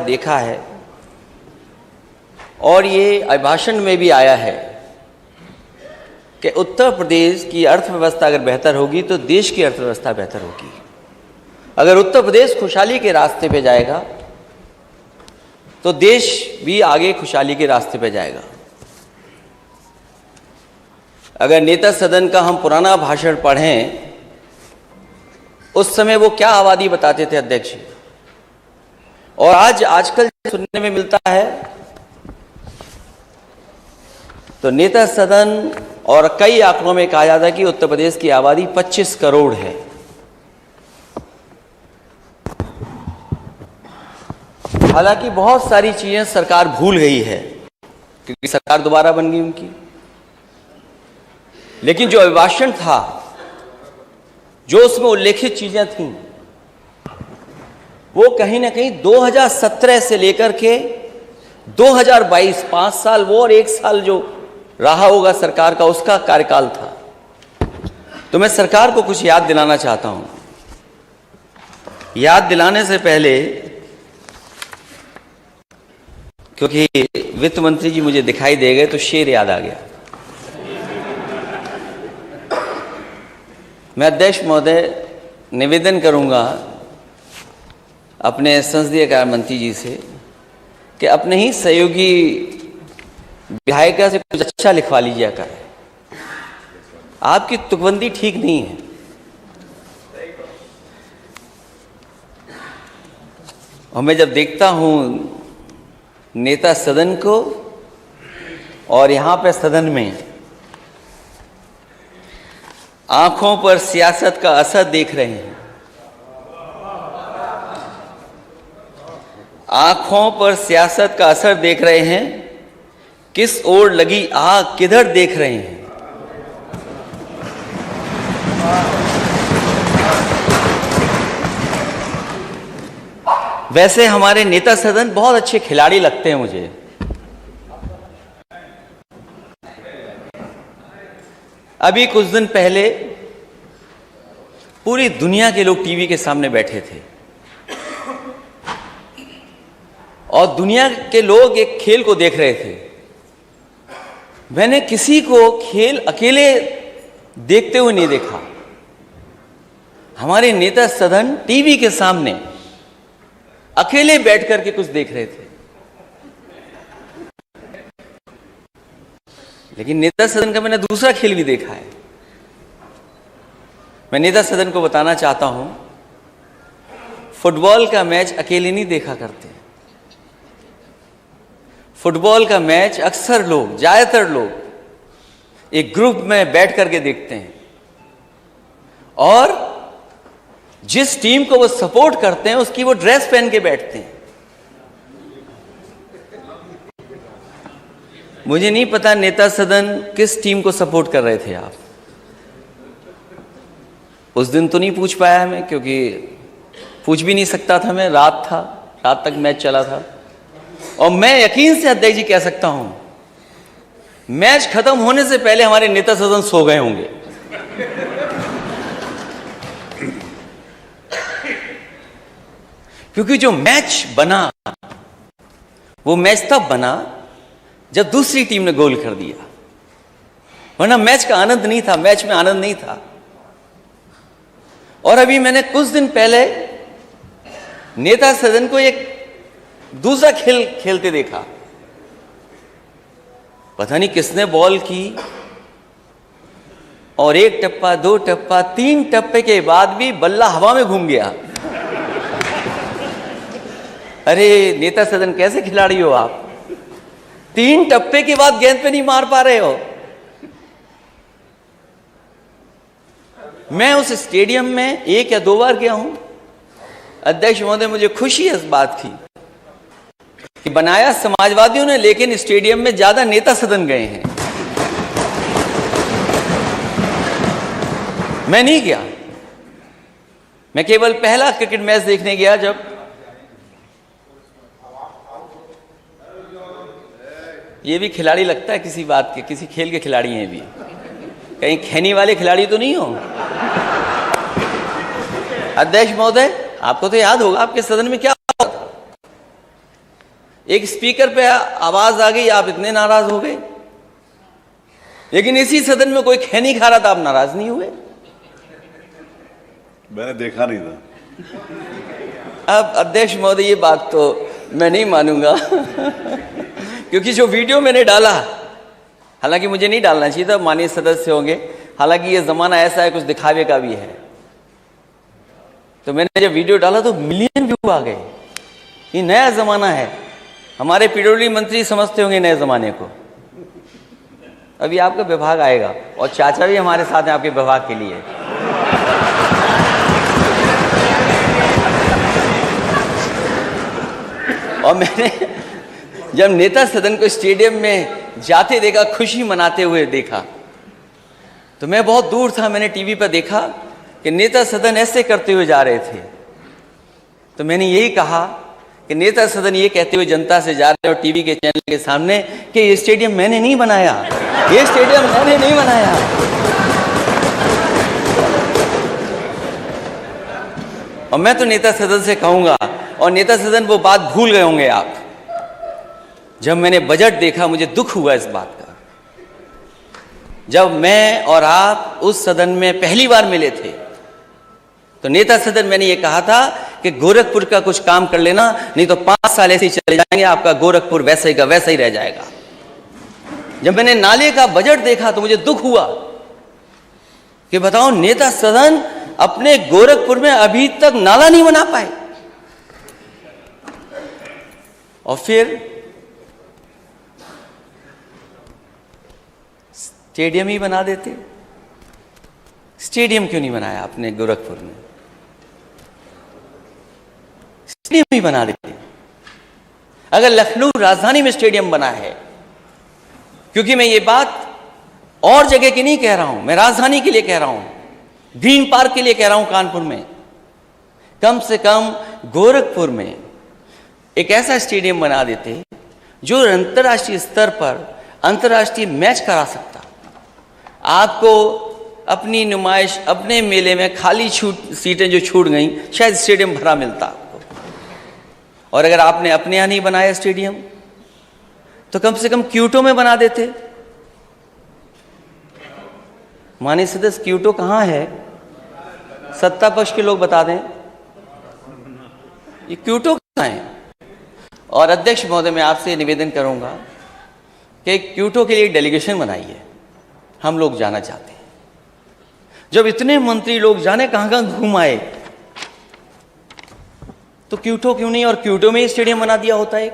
देखा है और ये अभिभाषण में भी आया है कि उत्तर प्रदेश की अर्थव्यवस्था अगर बेहतर होगी तो देश की अर्थव्यवस्था बेहतर होगी। अगर उत्तर प्रदेश खुशहाली के रास्ते पे जाएगा तो देश भी आगे खुशहाली के रास्ते पे जाएगा। अगर नेता सदन का हम पुराना भाषण पढ़ें, उस समय वो क्या आबादी बताते थे अध्यक्ष, और आजकल सुनने में मिलता है तो नेता सदन और कई आंकड़ों में कहा जाता है कि उत्तर प्रदेश की आबादी 25 करोड़ है। हालांकि बहुत सारी चीजें सरकार भूल गई है क्योंकि सरकार दोबारा बन गई उनकी, लेकिन जो अभिभाषण था, जो उसमें उल्लेखित चीजें थीं, वो कहीं ना कहीं 2017 से लेकर के 2022, 5 साल वो और 1 साल जो रहा होगा सरकार का, उसका कार्यकाल था। तो मैं सरकार को कुछ याद दिलाना चाहता हूं। याद दिलाने से पहले, क्योंकि वित्त मंत्री जी मुझे दिखाई दे गए तो शेर याद आ गया। मैं अध्यक्ष महोदय निवेदन करूंगा अपने संसदीय कार्य मंत्री जी से कि अपने ही सहयोगी विधायिका से कुछ अच्छा लिखवा लीजिए कर। आपकी तुकबंदी ठीक नहीं है। और मैं जब देखता हूं नेता सदन को और यहां पे सदन में आंखों पर सियासत का असर देख रहे हैं, आंखों पर सियासत का असर देख रहे हैं, किस ओर लगी आग किधर देख रहे हैं। वैसे हमारे नेता सदन बहुत अच्छे खिलाड़ी लगते हैं मुझे। अभी कुछ दिन पहले पूरी दुनिया के लोग टीवी के सामने बैठे थे और दुनिया के लोग एक खेल को देख रहे थे। मैंने किसी को खेल अकेले देखते हुए नहीं देखा। हमारे नेता सदन टीवी के सामने अकेले बैठ करके कुछ देख रहे थे। लेकिन नेता सदन का मैंने दूसरा खेल भी देखा है। मैं नेता सदन को बताना चाहता हूं, फुटबॉल का मैच अकेले नहीं देखा करते। फुटबॉल का मैच अक्सर लोग, ज्यादातर लोग एक ग्रुप में बैठ करके देखते हैं और जिस टीम को वो सपोर्ट करते हैं उसकी वो ड्रेस पहन के बैठते हैं। मुझे नहीं पता नेता सदन किस टीम को सपोर्ट कर रहे थे आप। उस दिन तो नहीं पूछ पाया मैं, क्योंकि पूछ भी नहीं सकता था मैं, रात था, रात तक मैच चला था। और मैं यकीन से अध्यक्ष जी कह सकता हूं, मैच खत्म होने से पहले हमारे नेता सदन सो गए होंगे। क्योंकि जो मैच बना, वो मैच तब बना जब दूसरी टीम ने गोल कर दिया, वरना मैच का आनंद नहीं था, मैच में आनंद नहीं था। और अभी मैंने कुछ दिन पहले नेता सदन को एक दूसरा खेल खेलते देखा। पता नहीं किसने बॉल की और 1 टप्पा, 2 टप्पा, 3 टप्पे के बाद भी बल्ला हवा में घूम गया। अरे नेता सदन कैसे खिलाड़ी हो आप? 3 टप्पे के बाद गेंद पे नहीं मार पा रहे हो। मैं उस स्टेडियम में 1 या 2 बार गया हूं अध्यक्ष महोदय। मुझे खुशी है इस बात की कि बनाया समाजवादियों ने, लेकिन स्टेडियम में ज्यादा नेता सदन गए हैं। मैं नहीं गया, मैं केवल पहला क्रिकेट मैच देखने गया जब ये भी खिलाड़ी लगता है किसी बात के, किसी खेल के खिलाड़ी हैं भी, कहीं खैनी वाले खिलाड़ी तो नहीं हो। अध्यक्ष महोदय, आपको तो याद होगा आपके सदन में क्या हुआ था। एक स्पीकर पे आवाज आ गई, आप इतने नाराज हो गए, लेकिन इसी सदन में कोई खैनी खा रहा था, आप नाराज नहीं हुए। मैंने देखा नहीं था। अब अध्यक्ष महोदय, ये बात तो मैं नहीं मानूंगा क्योंकि जो वीडियो मैंने डाला, हालांकि मुझे नहीं डालना चाहिए था, माननीय सदस्य होंगे, हालांकि ये जमाना ऐसा है, कुछ दिखावे का भी है, तो मैंने जब वीडियो डाला तो मिलियन व्यू आ गए। ये नया जमाना है, हमारे पेट्रोलियम मंत्री समझते होंगे नए जमाने को। अभी आपका विभाग आएगा और चाचा भी हमारे साथ हैं आपके विभाग के लिए। और मैंने जब नेता सदन को स्टेडियम में जाते देखा, खुशी मनाते हुए देखा, तो मैं बहुत दूर था, मैंने टीवी पर देखा कि नेता सदन ऐसे करते हुए जा रहे थे। तो मैंने यही कहा कि नेता सदन ये कहते हुए जनता से जा रहे हैं और टीवी के चैनल के सामने कि ये स्टेडियम मैंने नहीं बनाया, ये स्टेडियम मैंने नहीं बनाया। और मैं तो नेता सदन से कहूंगा, और नेता सदन वो बात भूल गए होंगे आप, जब मैंने बजट देखा मुझे दुख हुआ इस बात का। जब मैं और आप उस सदन में पहली बार मिले थे तो नेता सदन मैंने ये कहा था कि गोरखपुर का कुछ काम कर लेना, नहीं तो 5 साल ऐसे ही चले जाएंगे, आपका गोरखपुर वैसे ही का वैसा ही रह जाएगा। जब मैंने नाले का बजट देखा तो मुझे दुख हुआ कि बताओ, नेता सदन अपने गोरखपुर में अभी तक नाला नहीं बना पाए, और फिर स्टेडियम ही बना देते। स्टेडियम क्यों नहीं बनाया आपने गोरखपुर में? स्टेडियम ही बना देते। अगर लखनऊ राजधानी में स्टेडियम बना है, क्योंकि मैं ये बात और जगह की नहीं कह रहा हूं, मैं राजधानी के लिए कह रहा हूं, ग्रीन पार्क के लिए कह रहा हूं, कानपुर में कम से कम गोरखपुर में एक ऐसा स्टेडियम बना देते जो अंतर्राष्ट्रीय स्तर पर अंतर्राष्ट्रीय मैच करा सकता। आपको अपनी नुमाइश, अपने मेले में खाली सीटें जो छूट गई, शायद स्टेडियम भरा मिलता आपको। और अगर आपने अपने यहां नहीं बनाया स्टेडियम, तो कम से कम क्यूटो में बना देते। माननीय सदस्य, क्यूटो कहां है? सत्ता पक्ष के लोग बता दें, ये क्यूटो कहां है? और अध्यक्ष महोदय, मैं आपसे निवेदन करूंगा कि क्यूटो के लिए एक डेलीगेशन बनाइए, हम लोग जाना चाहते हैं। जब इतने मंत्री लोग जाने कहां कहां घूम आए, तो क्यूटो क्यों नहीं? और क्यूटो में ही स्टेडियम बना दिया होता एक,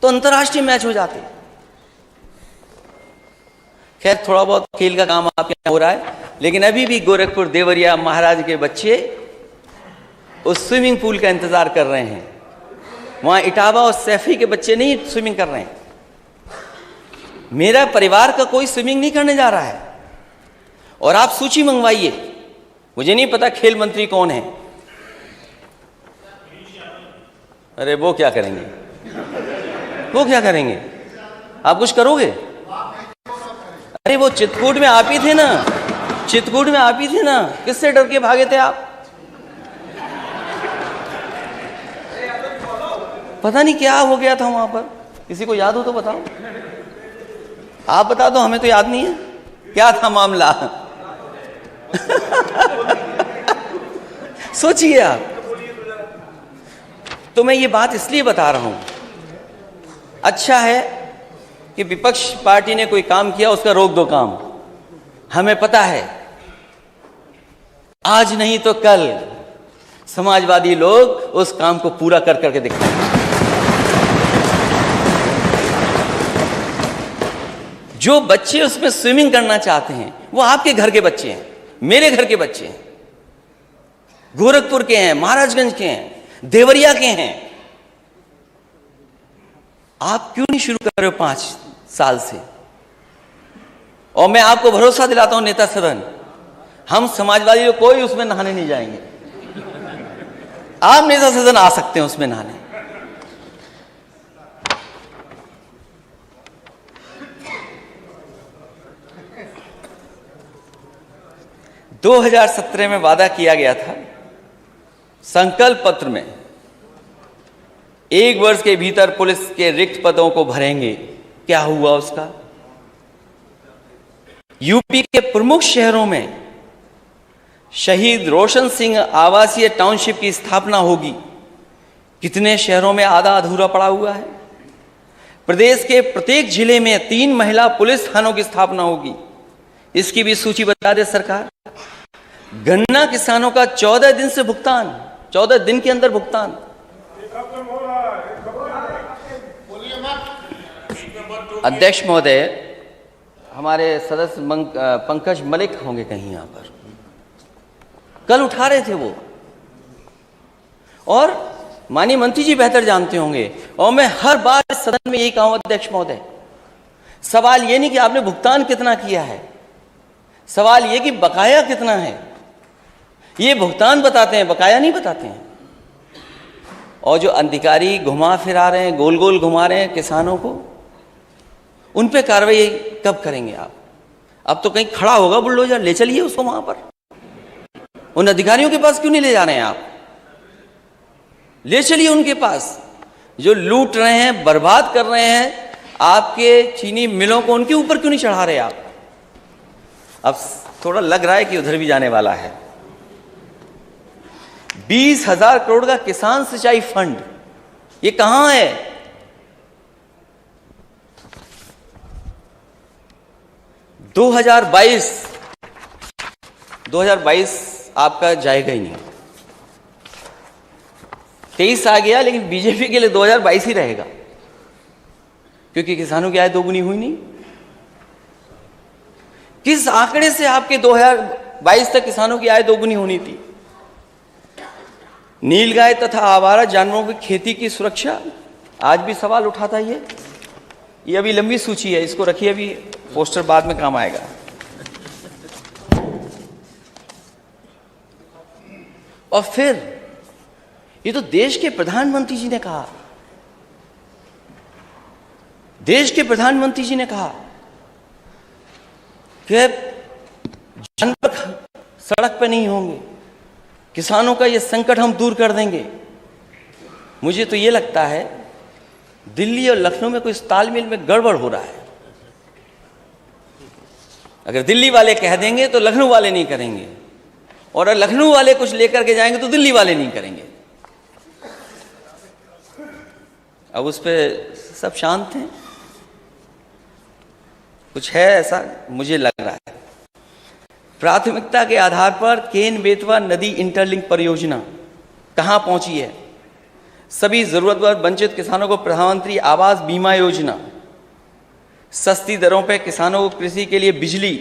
तो अंतर्राष्ट्रीय मैच हो जाते। खैर, थोड़ा बहुत खेल का काम आपके यहाँ हो रहा है, लेकिन अभी भी गोरखपुर देवरिया महाराज के बच्चे उस स्विमिंग पूल का इंतजार कर रहे हैं। वहां इटावा और सैफी के बच्चे नहीं स्विमिंग कर रहे हैं। मेरा परिवार का कोई स्विमिंग नहीं करने जा रहा है। और आप सूची मंगवाइए, मुझे नहीं पता खेल मंत्री कौन है। अरे वो क्या करेंगे, वो क्या करेंगे? आप कुछ करोगे? अरे वो चित्रकूट में आप ही थे ना, चित्रकूट में आप ही थे ना, किससे डर के भागे थे आप? पता नहीं क्या हो गया था वहां पर, किसी को याद हो तो बताओ। आप बता दो, हमें तो याद नहीं है क्या था मामला। सोचिए आप। तो मैं ये बात इसलिए बता रहा हूं, अच्छा है कि विपक्ष पार्टी ने कोई काम किया, उसका रोक दो काम। हमें पता है आज नहीं तो कल समाजवादी लोग उस काम को पूरा कर करके दिखाएंगे। जो बच्चे उसमें स्विमिंग करना चाहते हैं वो आपके घर के बच्चे हैं, मेरे घर के बच्चे हैं, गोरखपुर के हैं, महाराजगंज के हैं, देवरिया के हैं। आप क्यों नहीं शुरू कर रहे हो 5 साल से? और मैं आपको भरोसा दिलाता हूं नेता सदन, हम समाजवादी लोग कोई उसमें नहाने नहीं जाएंगे। आप नेता सदन आ सकते हैं उसमें नहाने। – 2017 में वादा किया गया था, संकल्प पत्र में 1 वर्ष के भीतर पुलिस के रिक्त पदों को भरेंगे। क्या हुआ उसका? यूपी के प्रमुख शहरों में शहीद रोशन सिंह आवासीय टाउनशिप की स्थापना होगी। कितने शहरों में आधा अधूरा पड़ा हुआ है? प्रदेश के प्रत्येक जिले में 3 महिला पुलिस थानों की स्थापना होगी। इसकी भी सूची बता दे सरकार। गन्ना किसानों का 14 दिन से भुगतान, 14 दिन के अंदर भुगतान। अध्यक्ष महोदय, हमारे सदस्य पंकज मलिक होंगे कहीं यहां पर, कल उठा रहे थे वो, और माननीय मंत्री जी बेहतर जानते होंगे, और मैं हर बार सदन में यही कहूं अध्यक्ष महोदय, सवाल ये नहीं कि आपने भुगतान कितना किया है, सवाल ये कि बकाया कितना है। ये भुगतान बताते हैं, बकाया नहीं बताते हैं। और जो अधिकारी घुमा फिरा रहे हैं, गोल गोल घुमा रहे हैं किसानों को, उन पे कार्रवाई कब करेंगे आप? अब तो कहीं खड़ा होगा बुलडोजर, ले चलिए उसको वहां पर। उन अधिकारियों के पास क्यों नहीं ले जा रहे हैं आप? ले चलिए उनके पास, जो लूट रहे हैं, बर्बाद कर रहे हैं आपके चीनी मिलों को, उनके ऊपर क्यों नहीं चढ़ा रहे आप? अब थोड़ा लग रहा है कि उधर भी जाने वाला है। 20,000 करोड़ का किसान सिंचाई फंड, ये कहां है? 2022 आपका जाएगा ही नहीं। 23 आ गया, लेकिन बीजेपी के लिए 2022 ही रहेगा, क्योंकि किसानों की आय दोगुनी हुई नहीं। किस आंकड़े से आपके 2022 तक किसानों की आय दोगुनी होनी थी? नीलगाय तथा आवारा जानवरों की खेती की सुरक्षा, आज भी सवाल उठाता ये अभी लंबी सूची है, इसको रखिए, अभी पोस्टर बाद में काम आएगा। और फिर ये तो देश के प्रधानमंत्री जी ने कहा, देश के प्रधानमंत्री जी ने कहा कि जानवर सड़क पे नहीं होंगे, किसानों का ये संकट हम दूर कर देंगे। मुझे तो ये लगता है दिल्ली और लखनऊ में कोई तालमेल में गड़बड़ हो रहा है। अगर दिल्ली वाले कह देंगे तो लखनऊ वाले नहीं करेंगे, और अगर लखनऊ वाले कुछ लेकर के जाएंगे तो दिल्ली वाले नहीं करेंगे। अब उस पर सब शांत हैं, कुछ है ऐसा मुझे लग रहा है। प्राथमिकता के आधार पर केन बेतवा नदी इंटरलिंक परियोजना कहां पहुंची है? सभी जरूरतमंद वंचित किसानों को प्रधानमंत्री आवास बीमा योजना, सस्ती दरों पर किसानों को कृषि के लिए बिजली,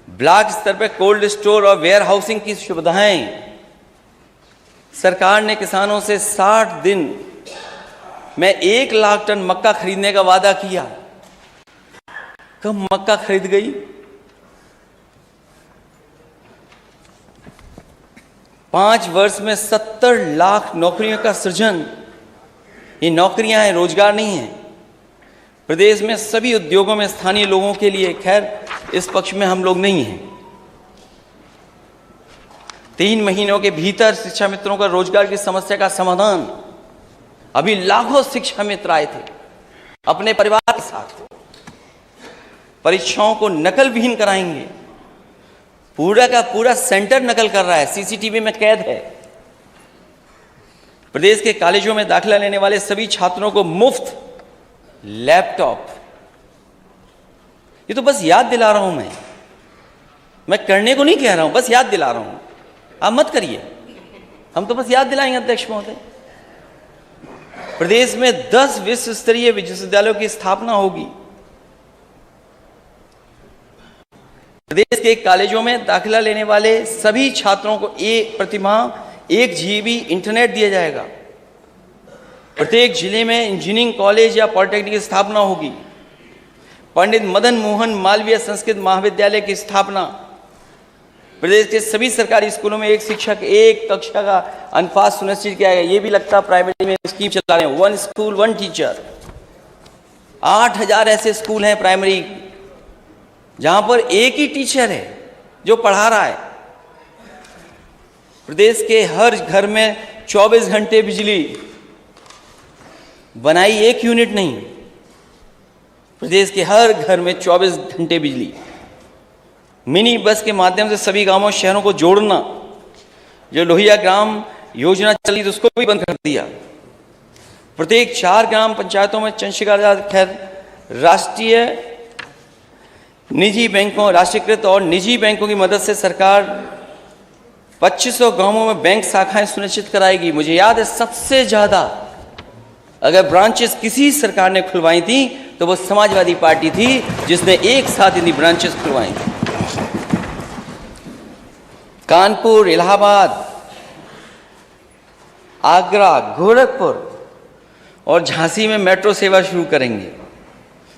ब्लॉक स्तर पर कोल्ड स्टोर और वेयर हाउसिंग की सुविधाएं। सरकार ने किसानों से 60 दिन में 1 लाख टन मक्का खरीदने का वादा किया। कब मक्का खरीद गई? पांच वर्ष में 70 लाख नौकरियों का सृजन। ये नौकरियां हैं, रोजगार नहीं है। प्रदेश में सभी उद्योगों में स्थानीय लोगों के लिए, खैर इस पक्ष में हम लोग नहीं हैं। 3 महीनों के भीतर शिक्षा मित्रों का रोजगार की समस्या का समाधान। अभी लाखों शिक्षा मित्र आए थे अपने परिवार के साथ। परीक्षाओं को नकल विहीन कराएंगे। पूरा का पूरा सेंटर नकल कर रहा है, सीसीटीवी में कैद है। प्रदेश के कॉलेजों में दाखिला लेने वाले सभी छात्रों को मुफ्त लैपटॉप। ये तो बस याद दिला रहा हूं मैं करने को नहीं कह रहा हूं, बस याद दिला रहा हूं। आप मत करिए, हम तो बस याद दिलाएंगे अध्यक्ष महोदय। प्रदेश में 10 विश्व स्तरीय विश्वविद्यालयों की स्थापना होगी। प्रदेश के कॉलेजों में दाखिला लेने वाले सभी छात्रों को प्रतिमाह 1 GB इंटरनेट दिया जाएगा। प्रत्येक जिले में इंजीनियरिंग कॉलेज या पॉलिटेक्निक की स्थापना होगी। पंडित मदन मोहन मालवीय संस्कृत महाविद्यालय की स्थापना। प्रदेश के सभी सरकारी स्कूलों में 1 शिक्षक 1 कक्षा का अनुपात सुनिश्चित किया गया। ये भी लगता है प्राइमरी में स्कीम चला रहे हैं, 1 स्कूल 1 टीचर। 8000 ऐसे स्कूल हैं प्राइमरी जहां पर एक ही टीचर है जो पढ़ा रहा है। प्रदेश के हर घर में 24 घंटे बिजली। बनाई एक यूनिट नहीं, प्रदेश के हर घर में 24 घंटे बिजली, मिनी बस के माध्यम से सभी गांवों शहरों को जोड़ना, जो लोहिया ग्राम योजना चली तो उसको भी बंद कर दिया। प्रत्येक 4 ग्राम पंचायतों में चंद्रशेखर खैर राष्ट्रीय निजी बैंकों, राष्ट्रीयकृत और निजी बैंकों की मदद से सरकार 2500 गांवों में बैंक शाखाएं सुनिश्चित कराएगी। मुझे याद है सबसे ज्यादा अगर ब्रांचेस किसी सरकार ने खुलवाई थी तो वो समाजवादी पार्टी थी, जिसने एक साथ इतनी ब्रांचेस खुलवाई थी। कानपुर, इलाहाबाद, आगरा, गोरखपुर और झांसी में मेट्रो सेवा शुरू करेंगे।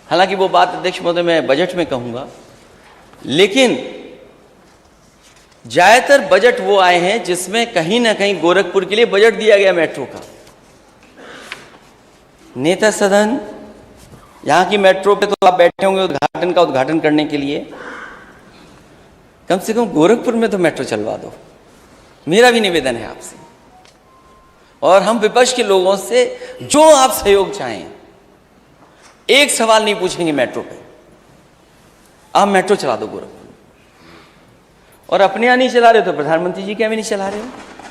हालांकि वो बात अध्यक्ष महोदय मैं बजट में कहूंगा, लेकिन ज्यादातर बजट वो आए हैं जिसमें कहीं ना कहीं गोरखपुर के लिए बजट दिया गया मेट्रो का। नेता सदन, यहां की मेट्रो पे तो आप बैठे होंगे उद्घाटन करने के लिए, कम से कम गोरखपुर में तो मेट्रो चलवा दो, मेरा भी निवेदन है आपसे। और हम विपक्ष के लोगों से जो आप सहयोग चाहें, एक सवाल नहीं पूछेंगे मेट्रो पे, आप मेट्रो चला दो गोरखपुर। और अपने यहां नहीं चला रहे तो प्रधानमंत्री जी क्या भी नहीं चला रहे हो,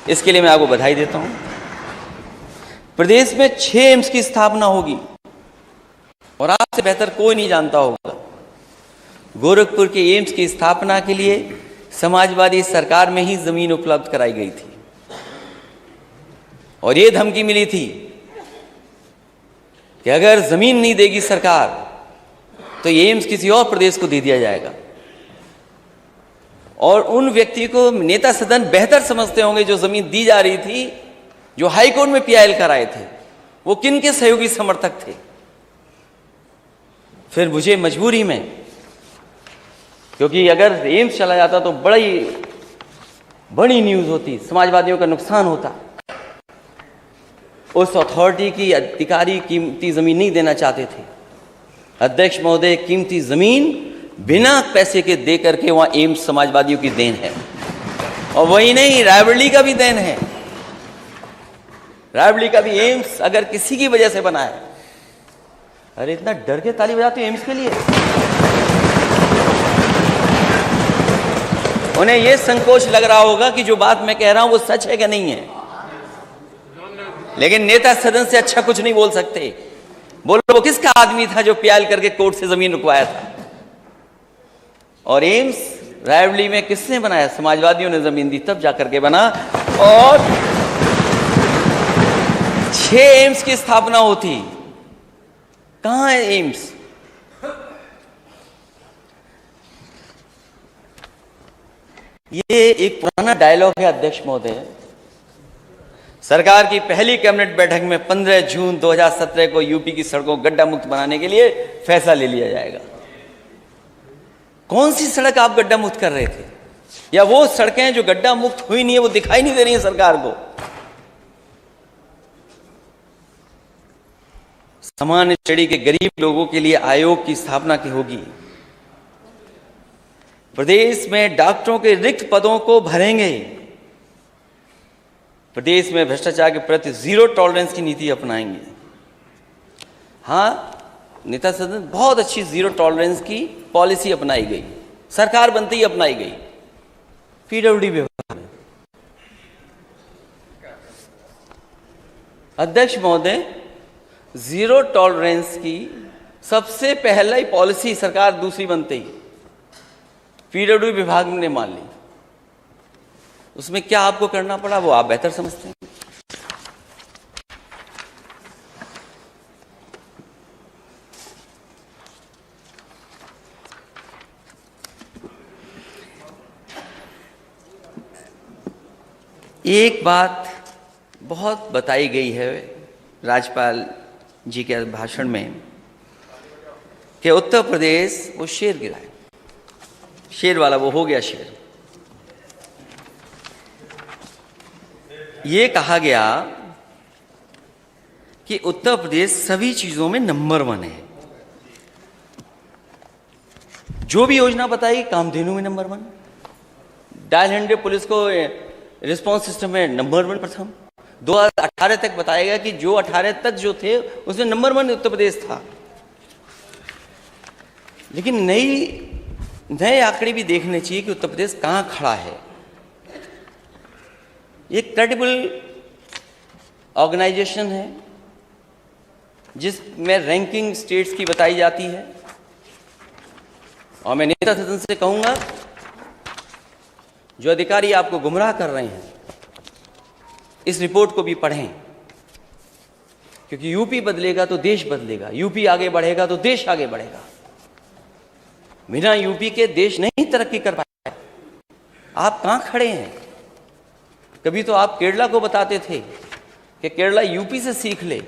इसके लिए मैं आपको बधाई देता हूं। प्रदेश में 6 एम्स की स्थापना होगी और आपसे बेहतर कोई नहीं जानता होगा, गोरखपुर के एम्स की स्थापना के लिए समाजवादी सरकार में ही जमीन उपलब्ध कराई गई थी और ये धमकी मिली थी कि अगर जमीन नहीं देगी सरकार तो ये एम्स किसी और प्रदेश को दे दिया जाएगा। और उन व्यक्ति को नेता सदन बेहतर समझते होंगे जो जमीन दी जा रही थी, जो हाईकोर्ट में पीआईएल कराए थे, वो किन के सहयोगी समर्थक थे। फिर मुझे मजबूरी में, क्योंकि अगर एम्स चला जाता तो बड़ी न्यूज होती, समाजवादियों का नुकसान होता, उस अथॉरिटी की अधिकारी कीमती जमीन नहीं देना चाहते थे। अध्यक्ष महोदय, कीमती जमीन बिना पैसे के दे करके वहां एम्स समाजवादियों की देन है। और वही नहीं, रायबरेली का भी देन है। रायबरेली का भी एम्स अगर किसी की वजह से बना है, अरे इतना डर के ताली बजाते हो एम्स के लिए। उन्हें यह संकोच लग रहा होगा कि जो बात मैं कह रहा हूं वो सच है कि नहीं है, लेकिन नेता सदन से अच्छा कुछ नहीं बोल सकते। बोलो वो किसका आदमी था जो प्याल करके कोर्ट से जमीन रुकवाया था। और एम्स रायबरेली में किसने बनाया? समाजवादियों ने जमीन दी तब जाकर के बना। और 6 एम्स की स्थापना होती, कहां है एम्स? ये एक पुराना डायलॉग है अध्यक्ष महोदय। सरकार की पहली कैबिनेट बैठक में 15 जून 2017 को यूपी की सड़कों को गड्ढा मुक्त बनाने के लिए फैसला ले लिया जाएगा। कौन सी सड़क आप गड्ढा मुक्त कर रहे थे? या वो सड़कें जो गड्ढा मुक्त हुई नहीं है वो दिखाई नहीं दे रही है सरकार को? सामान्य श्रेणी के गरीब लोगों के लिए आयोग की स्थापना की होगी। प्रदेश में डॉक्टरों के रिक्त पदों को भरेंगे। प्रदेश में भ्रष्टाचार के प्रति जीरो टॉलरेंस की नीति अपनाएंगे। हां, नेता सदन बहुत अच्छी जीरो टॉलरेंस की पॉलिसी अपनाई गई, सरकार बनते ही अपनाई गई। पीडब्ल्यूडी विभाग में अध्यक्ष महोदय, जीरो टॉलरेंस की सबसे पहले पॉलिसी सरकार दूसरी बनते ही पीडब्ल्यूडी विभाग ने मान ली। उसमें क्या आपको करना पड़ा वो आप बेहतर समझते हैं। एक बात बहुत बताई गई है राज्यपाल जी के भाषण में कि उत्तर प्रदेश वो शेर गिरा है, शेर वाला वो हो गया शेर। ये कहा गया कि उत्तर प्रदेश सभी चीजों में नंबर 1 है। जो भी योजना बताई, कामधेनु में नंबर 1, डायल 100 पुलिस को रिस्पॉन्स सिस्टम में नंबर 1 प्रथम, 2018 तक बताया गया कि जो 18 तक जो थे उसमें नंबर 1 उत्तर प्रदेश था। लेकिन नए आंकड़े भी देखने चाहिए कि उत्तर प्रदेश कहां खड़ा है। ये क्रेडिबल ऑर्गेनाइजेशन है जिसमें रैंकिंग स्टेट्स की बताई जाती है, और मैं नेता सदन से कहूंगा जो अधिकारी आपको गुमराह कर रहे हैं इस रिपोर्ट को भी पढ़ें, क्योंकि यूपी बदलेगा तो देश बदलेगा, यूपी आगे बढ़ेगा तो देश आगे बढ़ेगा। बिना यूपी के देश नहीं तरक्की कर पाएगा। आप कहां खड़े हैं? कभी तो आप केरला को बताते थे कि केरला यूपी से सीख ले।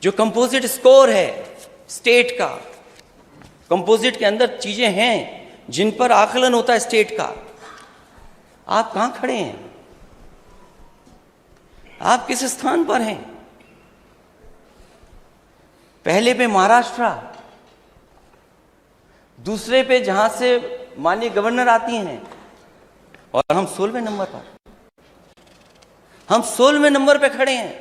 जो कंपोजिट स्कोर है स्टेट का, कंपोजिट के अंदर चीजें हैं जिन पर आकलन होता है स्टेट का, आप कहां खड़े हैं? आप किस स्थान पर हैं? पहले पे महाराष्ट्र, दूसरे पे जहां से माननीय गवर्नर आती हैं, और हम 16वें नंबर पर, हम 16वें नंबर पे खड़े हैं।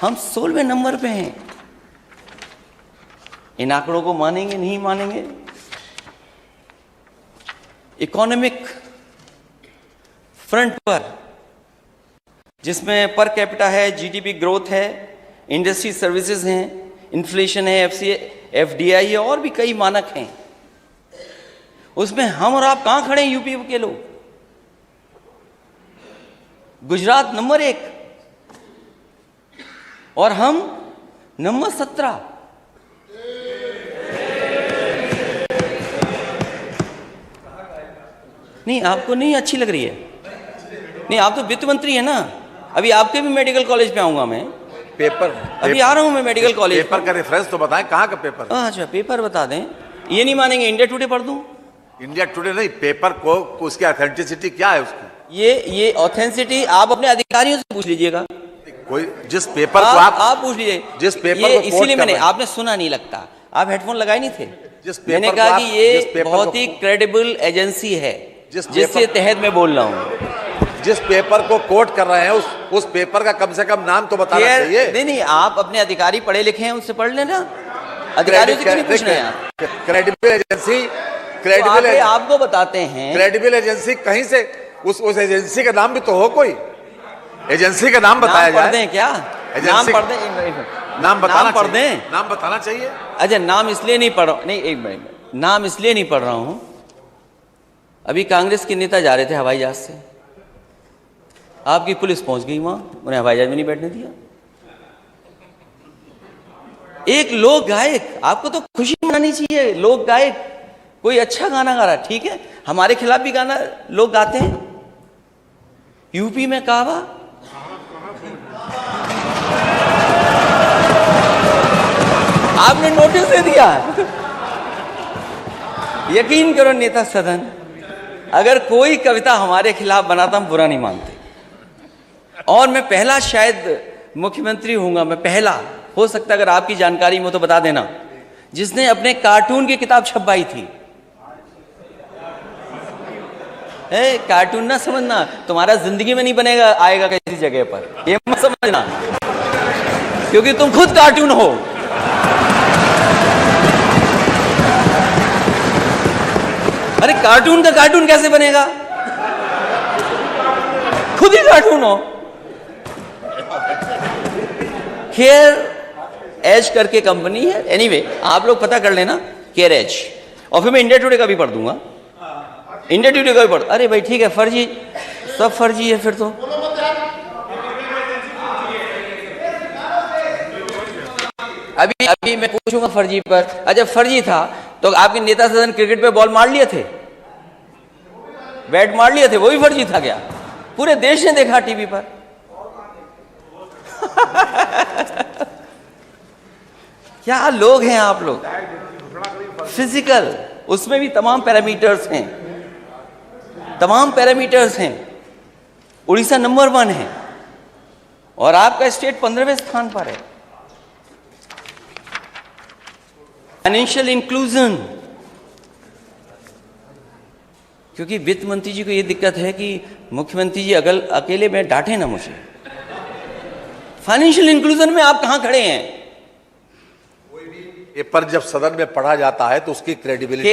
हम 16वें नंबर पे हैं। इन आंकड़ों को मानेंगे नहीं मानेंगे? इकोनॉमिक फ्रंट पर, जिसमें पर कैपिटा है, जीडीपी ग्रोथ है, इंडस्ट्री सर्विसेज हैं, इन्फ्लेशन है, एफडीआई है, और भी कई मानक हैं, उसमें हम और आप कहां खड़े हैं? यूपी के लोग। गुजरात नंबर 1 और हम नंबर 17। नहीं, आपको नहीं अच्छी लग रही है? नहीं, आप तो वित्त मंत्री है ना। अभी आपके भी मेडिकल कॉलेज पे आऊंगा मैं। पेपर अभी आ रहा हूं मैं मेडिकल कॉलेज। पेपर का रेफरेंस तो बताएं, कहाँ का पेपर? अच्छा, पेपर बता दें। ये नहीं मानेंगे, इंडिया टुडे पढ़ दूं? इंडिया टुडे नहीं, पेपर को उसकी ऑथेंटिसिटी क्या है उसकी? ये ऑथेंटिसिटी आप अपने अधिकारियों से पूछ लीजिएगा। कोई जिस पेपर को आप पूछ लीजिए। जिस पेपर ये को इसीलिए मैंने, आपने सुना नहीं लगता, आप हेडफोन लगाए नहीं थे। मैंने को कहा कि ये बहुत ही क्रेडिबल एजेंसी है जिसके तहत मैं बोल रहा हूं। जिस पेपर को कोट कर रहे हैं उस पेपर का कम से कम नाम तो बताना चाहिए। नहीं, आप अपने अधिकारी पढ़े लिखे हैं, उनसे पढ़ लेना। अधिकारियों से क्यों नहीं पूछ रहे हैं? क्रेडिबल एजेंसी, आपको बताते हैं। क्रेडिबल एजेंसी कहीं से उस एजेंसी का नाम भी तो हो, कोई एजेंसी का नाम बताया जाए। पढ़ दें क्या? नाम पढ़ दें, नाम बताना पढ़ दें, नाम बताना चाहिए। अच्छा, नाम इसलिए नहीं पढ़ रहा, नहीं एक मिनट, नाम इसलिए नहीं पढ़ रहा हूं। अभी कांग्रेस के नेता जा रहे थे हवाई जहाज से, आपकी पुलिस पहुंच गई वहां, उन्हें हवाई जहाज में नहीं बैठने दिया। एक लोक गायक, आपको तो खुशी मनानी चाहिए। लोक गायक कोई अच्छा गाना गा रहा है, ठीक है, हमारे खिलाफ भी गाना लोग गाते हैं। यूपी में कहवा, आपने नोटिस दे दिया। यकीन करो नेता सदन, अगर कोई कविता हमारे खिलाफ बनाता हम बुरा नहीं मानते। और मैं पहला शायद मुख्यमंत्री हूंगा, मैं पहला, हो सकता है अगर आपकी जानकारी में तो बता देना, जिसने अपने कार्टून की किताब छपवाई थी। कार्टून ना समझना, तुम्हारा जिंदगी में नहीं बनेगा, आएगा किसी जगह पर, ये मत समझना, क्योंकि तुम खुद कार्टून हो। अरे कार्टून का कार्टून कैसे बनेगा? खुद ही कार्टून हो। केयर एज करके कंपनी है, एनीवे आप लोग पता कर लेना, केयर एज। और फिर मैं इंडिया टुडे का भी पढ़ दूंगा, इंडिया टुडे का भी पढ़। अरे भाई ठीक है, फर्जी, सब फर्जी है फिर तो। अभी मैं पूछूंगा फर्जी पर। अच्छा, फर्जी था तो आपके नेता सदन क्रिकेट पे बॉल मार लिए थे, बैट मार लिए थे, वो भी फर्जी था क्या? पूरे देश ने देखा टीवी पर। क्या लोग हैं आप लोग। फिजिकल, उसमें भी तमाम पैरामीटर्स हैं, तमाम पैरामीटर्स हैं। उड़ीसा नंबर 1 है और आपका स्टेट 15वें स्थान पर है। फाइनेंशियल इंक्लूजन, क्योंकि वित्त मंत्री जी को यह दिक्कत है कि मुख्यमंत्री जी अकेले में डांटे ना मुझे। फाइनेंशियल इंक्लूजन में आप कहां खड़े हैं? ये पर जब सदन में पढ़ा जाता है तो उसकी क्रेडिबिलिटी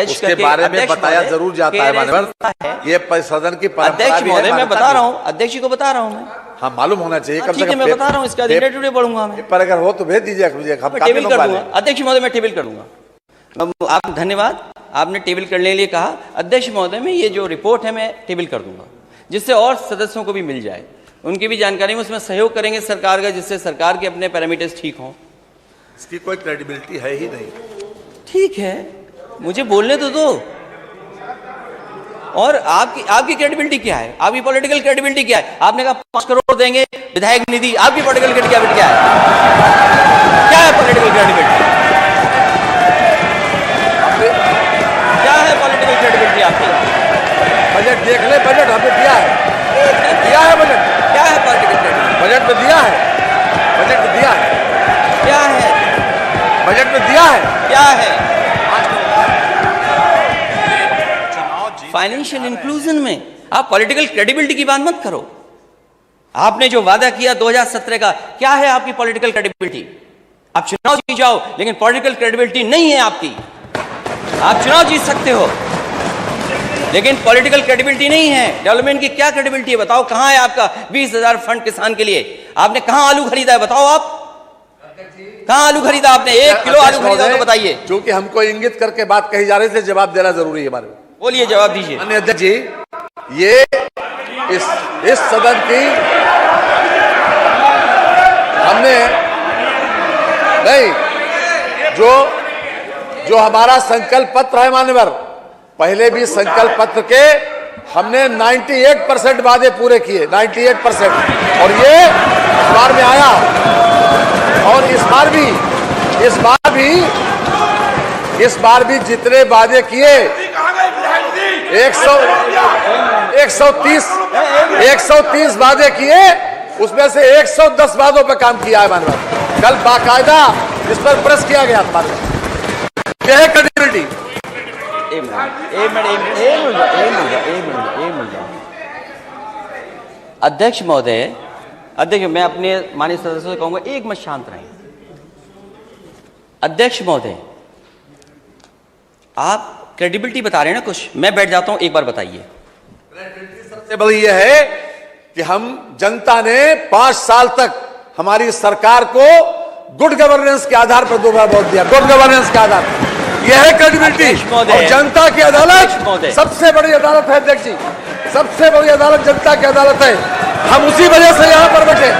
उसके करके बारे में बताया जरूर जाता है मानवर। ये सदन की परंपरा अध्यक्ष महोदय, मैं बता रहा हूं, अध्यक्ष जी को बता रहा हूं मैं। हाँ, मालूम होना चाहिए। कम से कम मैं बता रहा हूं, इसका डेटा टुडे पढ़ूंगा मैं। पर अगर हो तो भेज दीजिए, टेबल कर दूंगा अध्यक्ष महोदय, मैं टेबल कर दूंगा। आप धन्यवाद, आपने टेबल करने के लिए कहा। अध्यक्ष महोदय, में ये जो रिपोर्ट है मैं टेबल कर दूंगा, जिससे और सदस्यों को भी मिल जाए, उनकी भी जानकारी में उसमें सहयोग करेंगे सरकार का, जिससे सरकार के अपने पैरामीटर्स ठीक हों। इसकी कोई क्रेडिबिलिटी है ही नहीं। ठीक है, मुझे बोलने तो दो। और आपकी क्रेडिबिलिटी क्या है? आपकी पॉलिटिकल क्रेडिबिलिटी क्या है? आपने कहा 5 करोड़ देंगे विधायक निधि, आपकी पॉलिटिकल क्रेडिबिलिटी क्या है? क्या है पॉलिटिकल क्रेडिबिलिटी? क्या है पॉलिटिकल क्रेडिबिलिटी आपकी? बजट देख ले, बजट हमने दिया है बजट। क्या है पॉलिटिकल क्रेडिबिलिटी? बजट में दिया है, बजट में दिया है। क्या है बजट में दिया है? क्या है? फाइनेंशियल इंक्लूजन में आप पॉलिटिकल क्रेडिबिलिटी की बात मत करो। आपने जो वादा किया 2017 का, क्या है आपकी पॉलिटिकल क्रेडिबिलिटी? आप चुनाव जीत जाओ, लेकिन पॉलिटिकल क्रेडिबिलिटी नहीं है आपकी। आप चुनाव जीत सकते हो, लेकिन पॉलिटिकल क्रेडिबिलिटी नहीं है। डेवलपमेंट की क्या क्रेडिबिलिटी है बताओ? कहां है आपका 20,000 फंड किसान के लिए? आपने कहां आलू खरीदा है बताओ? आप कहां आलू खरीदा आपने? 1 किलो आलू खरीदा तो बताइए। क्योंकि हमको इंगित करके बात कही जा रही थी, जवाब देना जरूरी है हमारे। बोलिए, जवाब दीजिए। माननीय अध्यक्ष जी, ये इस सदन की हमने नहीं, जो हमारा संकल्प पत्र है मान्यवर, पहले भी संकल्प पत्र के हमने 98% वादे पूरे किए, 98%। और ये इस बार में आया, और इस बार भी जितने वादे किए 130 वादे किए, उसमें से 110 वादों पर काम किया है माननीय। कल बाकायदा इस पर प्रेस किया गया था। यह है क्रेडिबिलिटी। अध्यक्ष महोदय, अध्यक्ष, मैं अपने माननीय सदस्यों से कहूंगा, एक मिनट शांत रहें। अध्यक्ष महोदय, आप क्रेडिबिलिटी बता रहे हैं ना कुछ, मैं बैठ जाता हूं, एक बार बताइए। सबसे बड़ी यह है कि हम जनता ने 5 साल तक हमारी सरकार को गुड गवर्नेंस के आधार पर 2 बार वोट दिया। गुड गवर्नेंस के आधार पर यह है क्रेडिबिलिटी। और जनता की अदालत सबसे बड़ी अदालत है अध्यक्ष जी, सबसे बड़ी अदालत जनता की अदालत है। हम उसी वजह से यहाँ पर बैठे,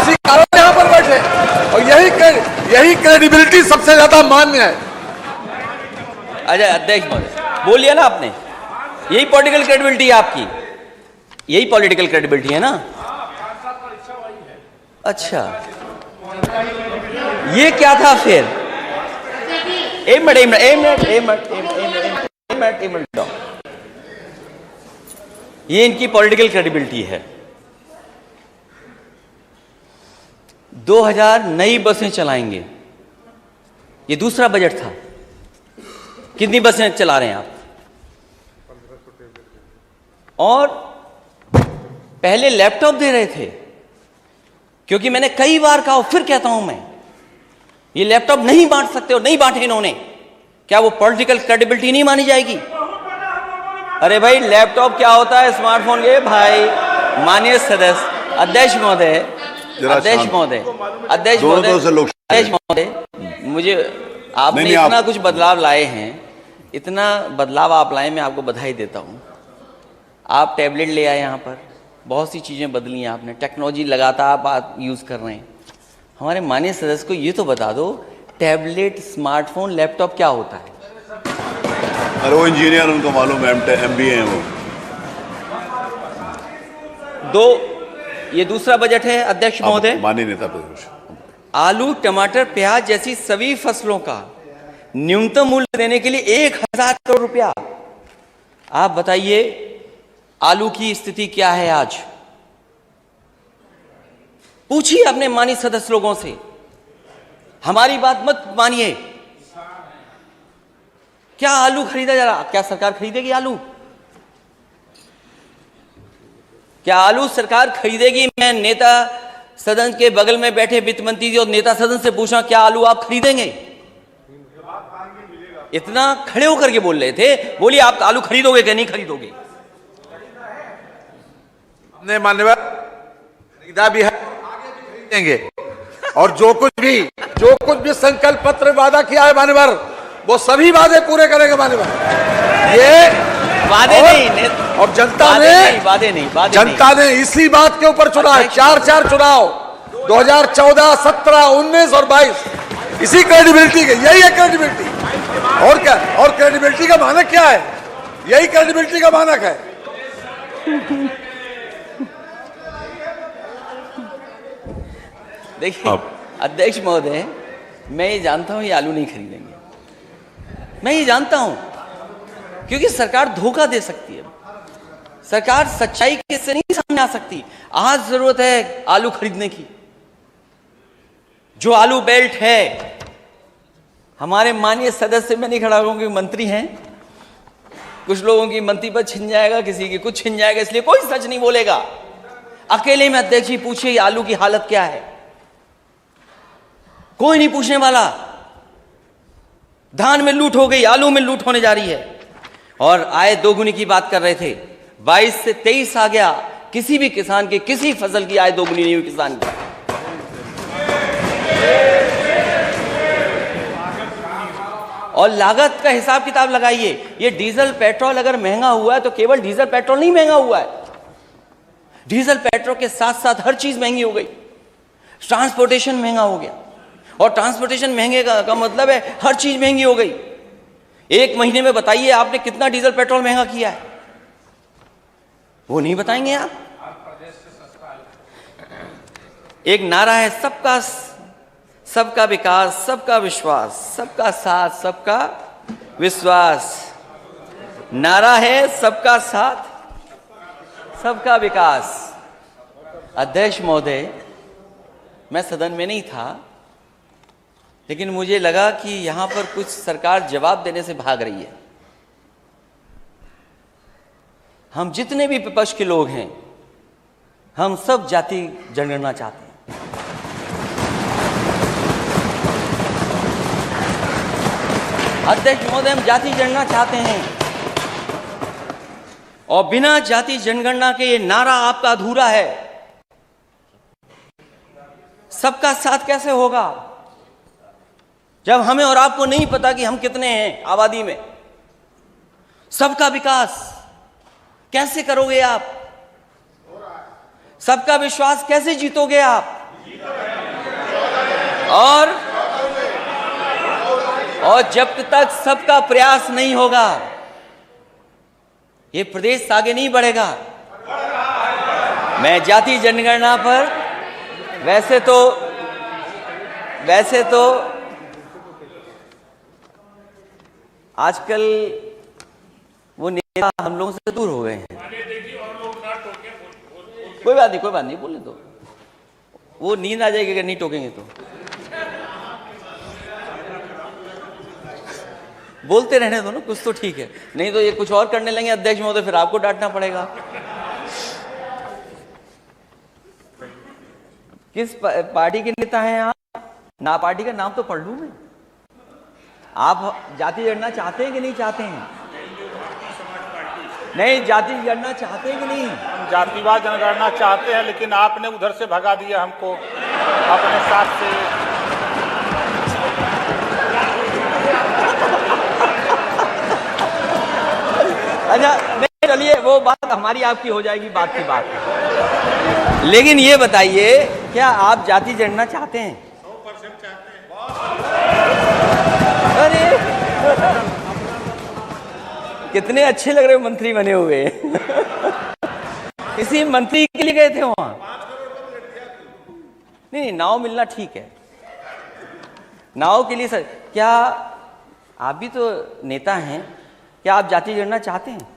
उसी कारण यहाँ पर बैठे, और यही क्रेडिबिलिटी सबसे ज्यादा मान्य है। अच्छा अध्यक्ष महोदय, बोलिए ना आपने, यही पॉलिटिकल क्रेडिबिलिटी है आपकी, यही पॉलिटिकल क्रेडिबिलिटी है ना? अच्छा, ये क्या था फिर? एक मिनट, ये इनकी पॉलिटिकल क्रेडिबिलिटी है। 2000 नई बसें चलाएंगे, ये दूसरा बजट था। कितनी बसें चला रहे हैं आप? और पहले लैपटॉप दे रहे थे, क्योंकि मैंने कई बार कहा, फिर कहता हूं मैं, ये लैपटॉप नहीं बांट सकते, और नहीं बांटे इन्होंने। क्या वो पॉलिटिकल क्रेडिबिलिटी नहीं मानी जाएगी? अरे भाई, लैपटॉप क्या होता है? स्मार्टफोन। ये भाई, माननीय सदस्य, अध्यक्ष महोदय, मुझे आपने इतना कुछ बदलाव लाए हैं, इतना बदलाव आप लाए, मैं आपको बधाई देता हूं। आप टैबलेट ले आए यहाँ पर, बहुत सी चीज़ें बदली हैं आपने, टेक्नोलॉजी लगातार आप यूज़ कर रहे हैं। हमारे माननीय सदस्य को ये तो बता दो, टैबलेट, स्मार्टफोन, लैपटॉप क्या होता है? अरे वो इंजीनियर, उनको मालूम है, MBA हैं वो। ये दूसरा बजट है अध्यक्ष महोदय। माननीय नेता प्रतिपक्ष, आलू, टमाटर, प्याज जैसी सभी फसलों का न्यूनतम मूल्य देने के लिए 1000 करोड़ रुपया। आप बताइए, आलू की स्थिति क्या है आज? पूछिए अपने माननीय सदस्य लोगों से, हमारी बात मत मानिए। क्या आलू खरीदा जा रहा? क्या सरकार खरीदेगी आलू? क्या आलू सरकार खरीदेगी? मैं नेता सदन के बगल में बैठे वित्त मंत्री जी और नेता सदन से पूछा, क्या आलू आप खरीदेंगे? इतना खड़े होकर के बोल रहे थे, बोलिए आप आलू खरीदोगे कि नहीं खरीदोगे? हमने मान्यवर खरीदा भी है, आगे भी खरीदेंगे। और जो कुछ भी संकल्प पत्र वादा किया है मान्यवर, वो सभी वादे पूरे करेंगे मान्यवर। ये वादे नहीं, और जनता ने इसी बात के ऊपर चुना है। 4 चुनाव 2014, 17, 19 और 22, इसी क्रेडिबिलिटी के, यही है क्रेडिबिलिटी। और क्या? और क्रेडिबिलिटी का मानक क्या है? यही क्रेडिबिलिटी का मानक है। देखिए अध्यक्ष महोदय, मैं ये जानता हूं ये आलू नहीं खरीदेंगे, मैं ये जानता हूं, क्योंकि सरकार धोखा दे सकती है, सरकार सच्चाई के से नहीं सामने आ सकती। आज जरूरत है आलू खरीदने की। जो आलू बेल्ट है, हमारे माननीय सदस्य में नहीं खड़ा होंगे, मंत्री हैं, कुछ लोगों की मंत्री पद छिन जाएगा, किसी की कुछ छिन जाएगा, इसलिए कोई सच नहीं बोलेगा। अकेले में अध्यक्ष जी पूछिए आलू की हालत क्या है, कोई नहीं पूछने वाला। धान में लूट हो गई, आलू में लूट होने जा रही है। और आय दोगुनी की बात कर रहे थे, 22 से 23 आ गया, किसी भी किसान की किसी फसल की आय दोगुनी नहीं हुई किसान की। और लागत का हिसाब किताब लगाइए, ये डीजल पेट्रोल अगर महंगा हुआ है तो केवल डीजल पेट्रोल नहीं महंगा हुआ है, डीजल पेट्रोल के साथ साथ हर चीज महंगी हो गई। ट्रांसपोर्टेशन महंगा हो गया, और ट्रांसपोर्टेशन महंगे का मतलब है हर चीज महंगी हो गई। एक महीने में बताइए आपने कितना डीजल पेट्रोल महंगा किया है, वो नहीं बताएंगे आप। एक नारा है सबका विकास, सबका विश्वास, सबका साथ, सबका विश्वास। नारा है सबका साथ, सबका विकास। अध्यक्ष महोदय, मैं सदन में नहीं था, लेकिन मुझे लगा कि यहां पर कुछ सरकार जवाब देने से भाग रही है। हम जितने भी विपक्ष के लोग हैं, हम सब जाति जनगणना चाहते हैं। अध्यक्ष महोदय, हम जाति जनगणना चाहते हैं, और बिना जाति जनगणना के ये नारा आपका अधूरा है। सबका साथ कैसे होगा जब हमें और आपको नहीं पता कि हम कितने हैं आबादी में? सबका विकास कैसे करोगे आप? सबका विश्वास कैसे जीतोगे आप? और जब तक सबका प्रयास नहीं होगा, ये प्रदेश आगे नहीं बढ़ेगा। मैं जाति जनगणना पर वैसे तो आजकल वो नेता हम लोगों से दूर हो गए हैं। कोई बात नहीं, बोलने दो। वो नींद आ जाएगी अगर नहीं टोकेंगे तो। बोलते रहने दो ना, कुछ तो ठीक है, नहीं तो ये कुछ और करने लगे अध्यक्ष महोदय, फिर आपको डांटना पड़ेगा। किस पार्टी के नेता हैं आप? ना पार्टी का नाम तो पढ़ लूं मैं। आप जाति जनगणना चाहते हैं कि नहीं चाहते हैं? नहीं, जाति जनगणना चाहते हैं कि नहीं? हम जातिवाद जनगणना चाहते हैं, लेकिन आपने उधर से भगा दिया हमको अपने साथ से। अच्छा, नहीं, चलिए वो बात हमारी आपकी हो जाएगी, बात की बात। लेकिन ये बताइए, क्या आप जाति जनगणना चाहते हैं? 100% चाहते हैं। अरे कितने अच्छे लग रहे हो, मंत्री बने हुए। किसी मंत्री के लिए गए थे वहां? नहीं, नाव मिलना ठीक है, नाव के लिए सर। क्या आप भी तो नेता हैं, क्या आप जाति जनगणना चाहते हैं?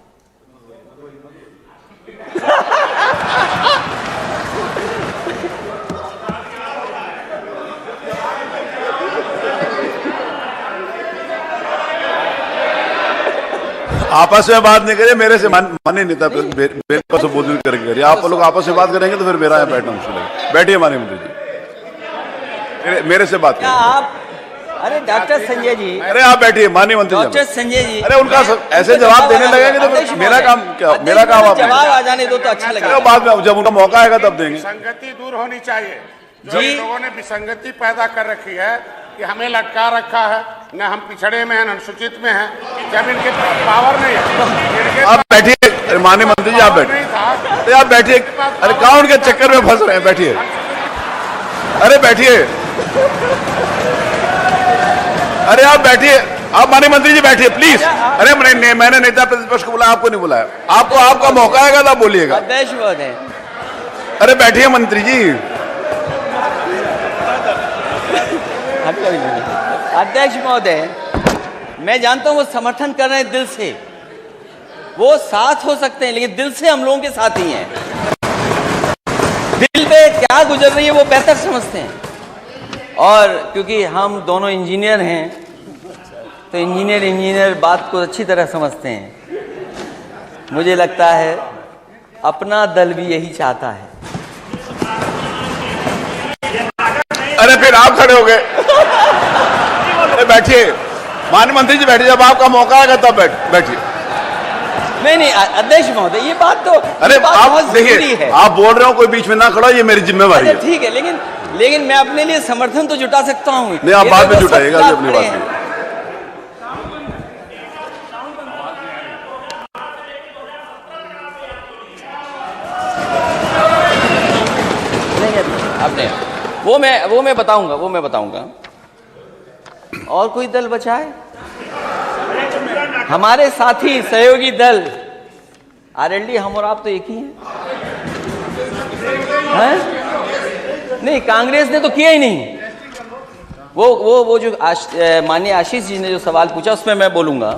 आपस में बात नहीं करिए, मेरे से माननीय नेता मेरे को संबोधित करके करिए। आप लोग आपस में बात करेंगे तो फिर मेरा यहाँ बैठना मुश्किल है। बैठिए माननीय मंत्री जी, मेरे से बात क्या करिए। आप, अरे डॉक्टर संजय जी, अरे आप बैठिए माननीय मंत्री डॉक्टर जी। संजय जी, अरे उनका ऐसे जवाब देने लगेंगे तो फिर मेरा काम क्या, मेरा काम आप जवाब आ जाने दो तो अच्छा लगेगा। बाद में जब उनका मौका आएगा तब देंगे। विसंगति दूर होनी चाहिए। जी। जी लोगों ने विसंगति पैदा कर रखी है कि हमें लटका रखा है, न हम पिछड़े में हैं न अनुसूचित में हैं, जब इनके पास पावर नहीं है। आप बैठिए माननीय मंत्री जी, आप बैठिए। अरे आप बैठिए, अरे कहाँ उनके चक्कर में फंस रहे हैं, बैठिए। अरे बैठिए, अरे आप बैठिए, आप माननीय मंत्री जी बैठिए प्लीज। अरे मैंने नेता प्रतिपक्ष को बुलाया, आपको नहीं बुलाया। आपको आपका मौका आएगा तब बोलिएगा। अध्यक्ष महोदय, अरे बैठिए मंत्री जी। अध्यक्ष महोदय, मैं जानता हूं वो समर्थन कर रहे हैं दिल से, वो साथ हो सकते हैं, लेकिन दिल से हम लोगों के साथ ही हैं। दिल पे क्या गुजर रही है वो बेहतर समझते हैं। और क्योंकि हम दोनों इंजीनियर हैं तो इंजीनियर बात को अच्छी तरह समझते हैं। मुझे लगता है अपना दल भी यही चाहता है। अरे फिर आप खड़े हो गए। अरे बैठिए माननीय मंत्री जी, बैठिए, जब आपका मौका आएगा तब बैठिए। नहीं अध्यक्ष महोदय, ये बात तो अरे बात आप बहुत जरूरी देखिए, है। आप बोल रहे हो कोई बीच में ना खड़ा, ये मेरी जिम्मेवारी अच्छा है। ठीक है, लेकिन मैं अपने लिए समर्थन तो जुटा सकता हूँ। नहीं, आप बाद में जुटाइएगा सब अपनी खड़े बात हैं। में। आपने वो मैं बताऊंगा। और कोई दल बचा है? हमारे साथी सहयोगी दल आरएलडी, हम और आप तो एक ही हैं। नहीं, कांग्रेस ने तो किया ही नहीं। वो जो माननीय आशीष जी ने जो सवाल पूछा उसमें मैं बोलूंगा।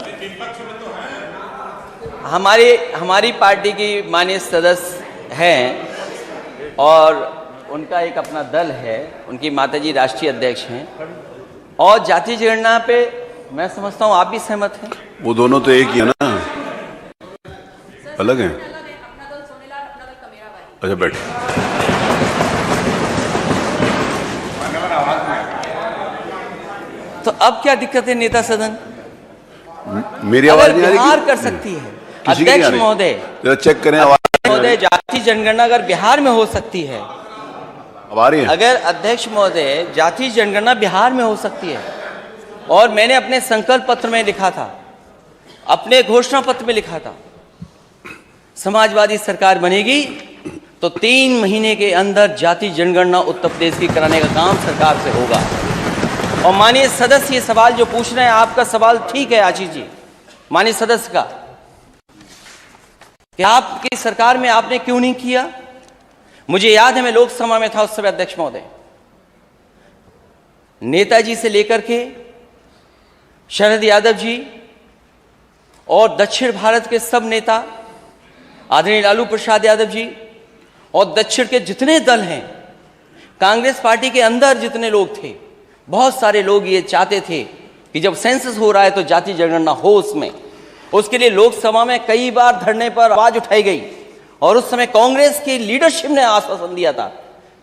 हमारी पार्टी की माननीय सदस्य हैं और उनका एक अपना दल है, उनकी माताजी राष्ट्रीय अध्यक्ष हैं। और जाति जनगणना पे मैं समझता हूँ आप भी सहमत हैं। वो दोनों तो एक ही है ना, अलग हैं। अच्छा बैठिए। तो अब क्या दिक्कत है नेता सदन? मेरी आवाज अगर नहीं आ रही? बिहार कर सकती है किसी की नहीं आ अध्यक्ष रही? महोदय, जरा चेक करें आवाज। महोदय जाति जनगणना अगर बिहार में हो सकती है, अब आ रही है? अगर अध्यक्ष महोदय जाति जनगणना बिहार में हो सकती है, और मैंने अपने संकल्प पत्र में लिखा था, अपने घोषणा पत्र में लिखा था, समाजवादी सरकार बनेगी तो 3 महीने के अंदर जाति जनगणना उत्तर प्रदेश की कराने का काम सरकार से होगा। और माननीय सदस्य ये सवाल जो पूछ रहे हैं, आपका सवाल ठीक है आशीष जी, माननीय सदस्य का, कि आपकी सरकार में आपने क्यों नहीं किया? मुझे याद है मैं लोकसभा में था उस समय अध्यक्ष महोदय, नेताजी से लेकर के शरद यादव जी और दक्षिण भारत के सब नेता, आदरणीय लालू प्रसाद यादव जी और दक्षिण के जितने दल हैं, कांग्रेस पार्टी के अंदर जितने लोग थे, बहुत सारे लोग ये चाहते थे कि जब सेंसस हो रहा है तो जाति जनगणना हो उसमें। उसके लिए लोकसभा में कई बार धरने पर आवाज उठाई गई और उस समय कांग्रेस की लीडरशिप ने आश्वासन दिया था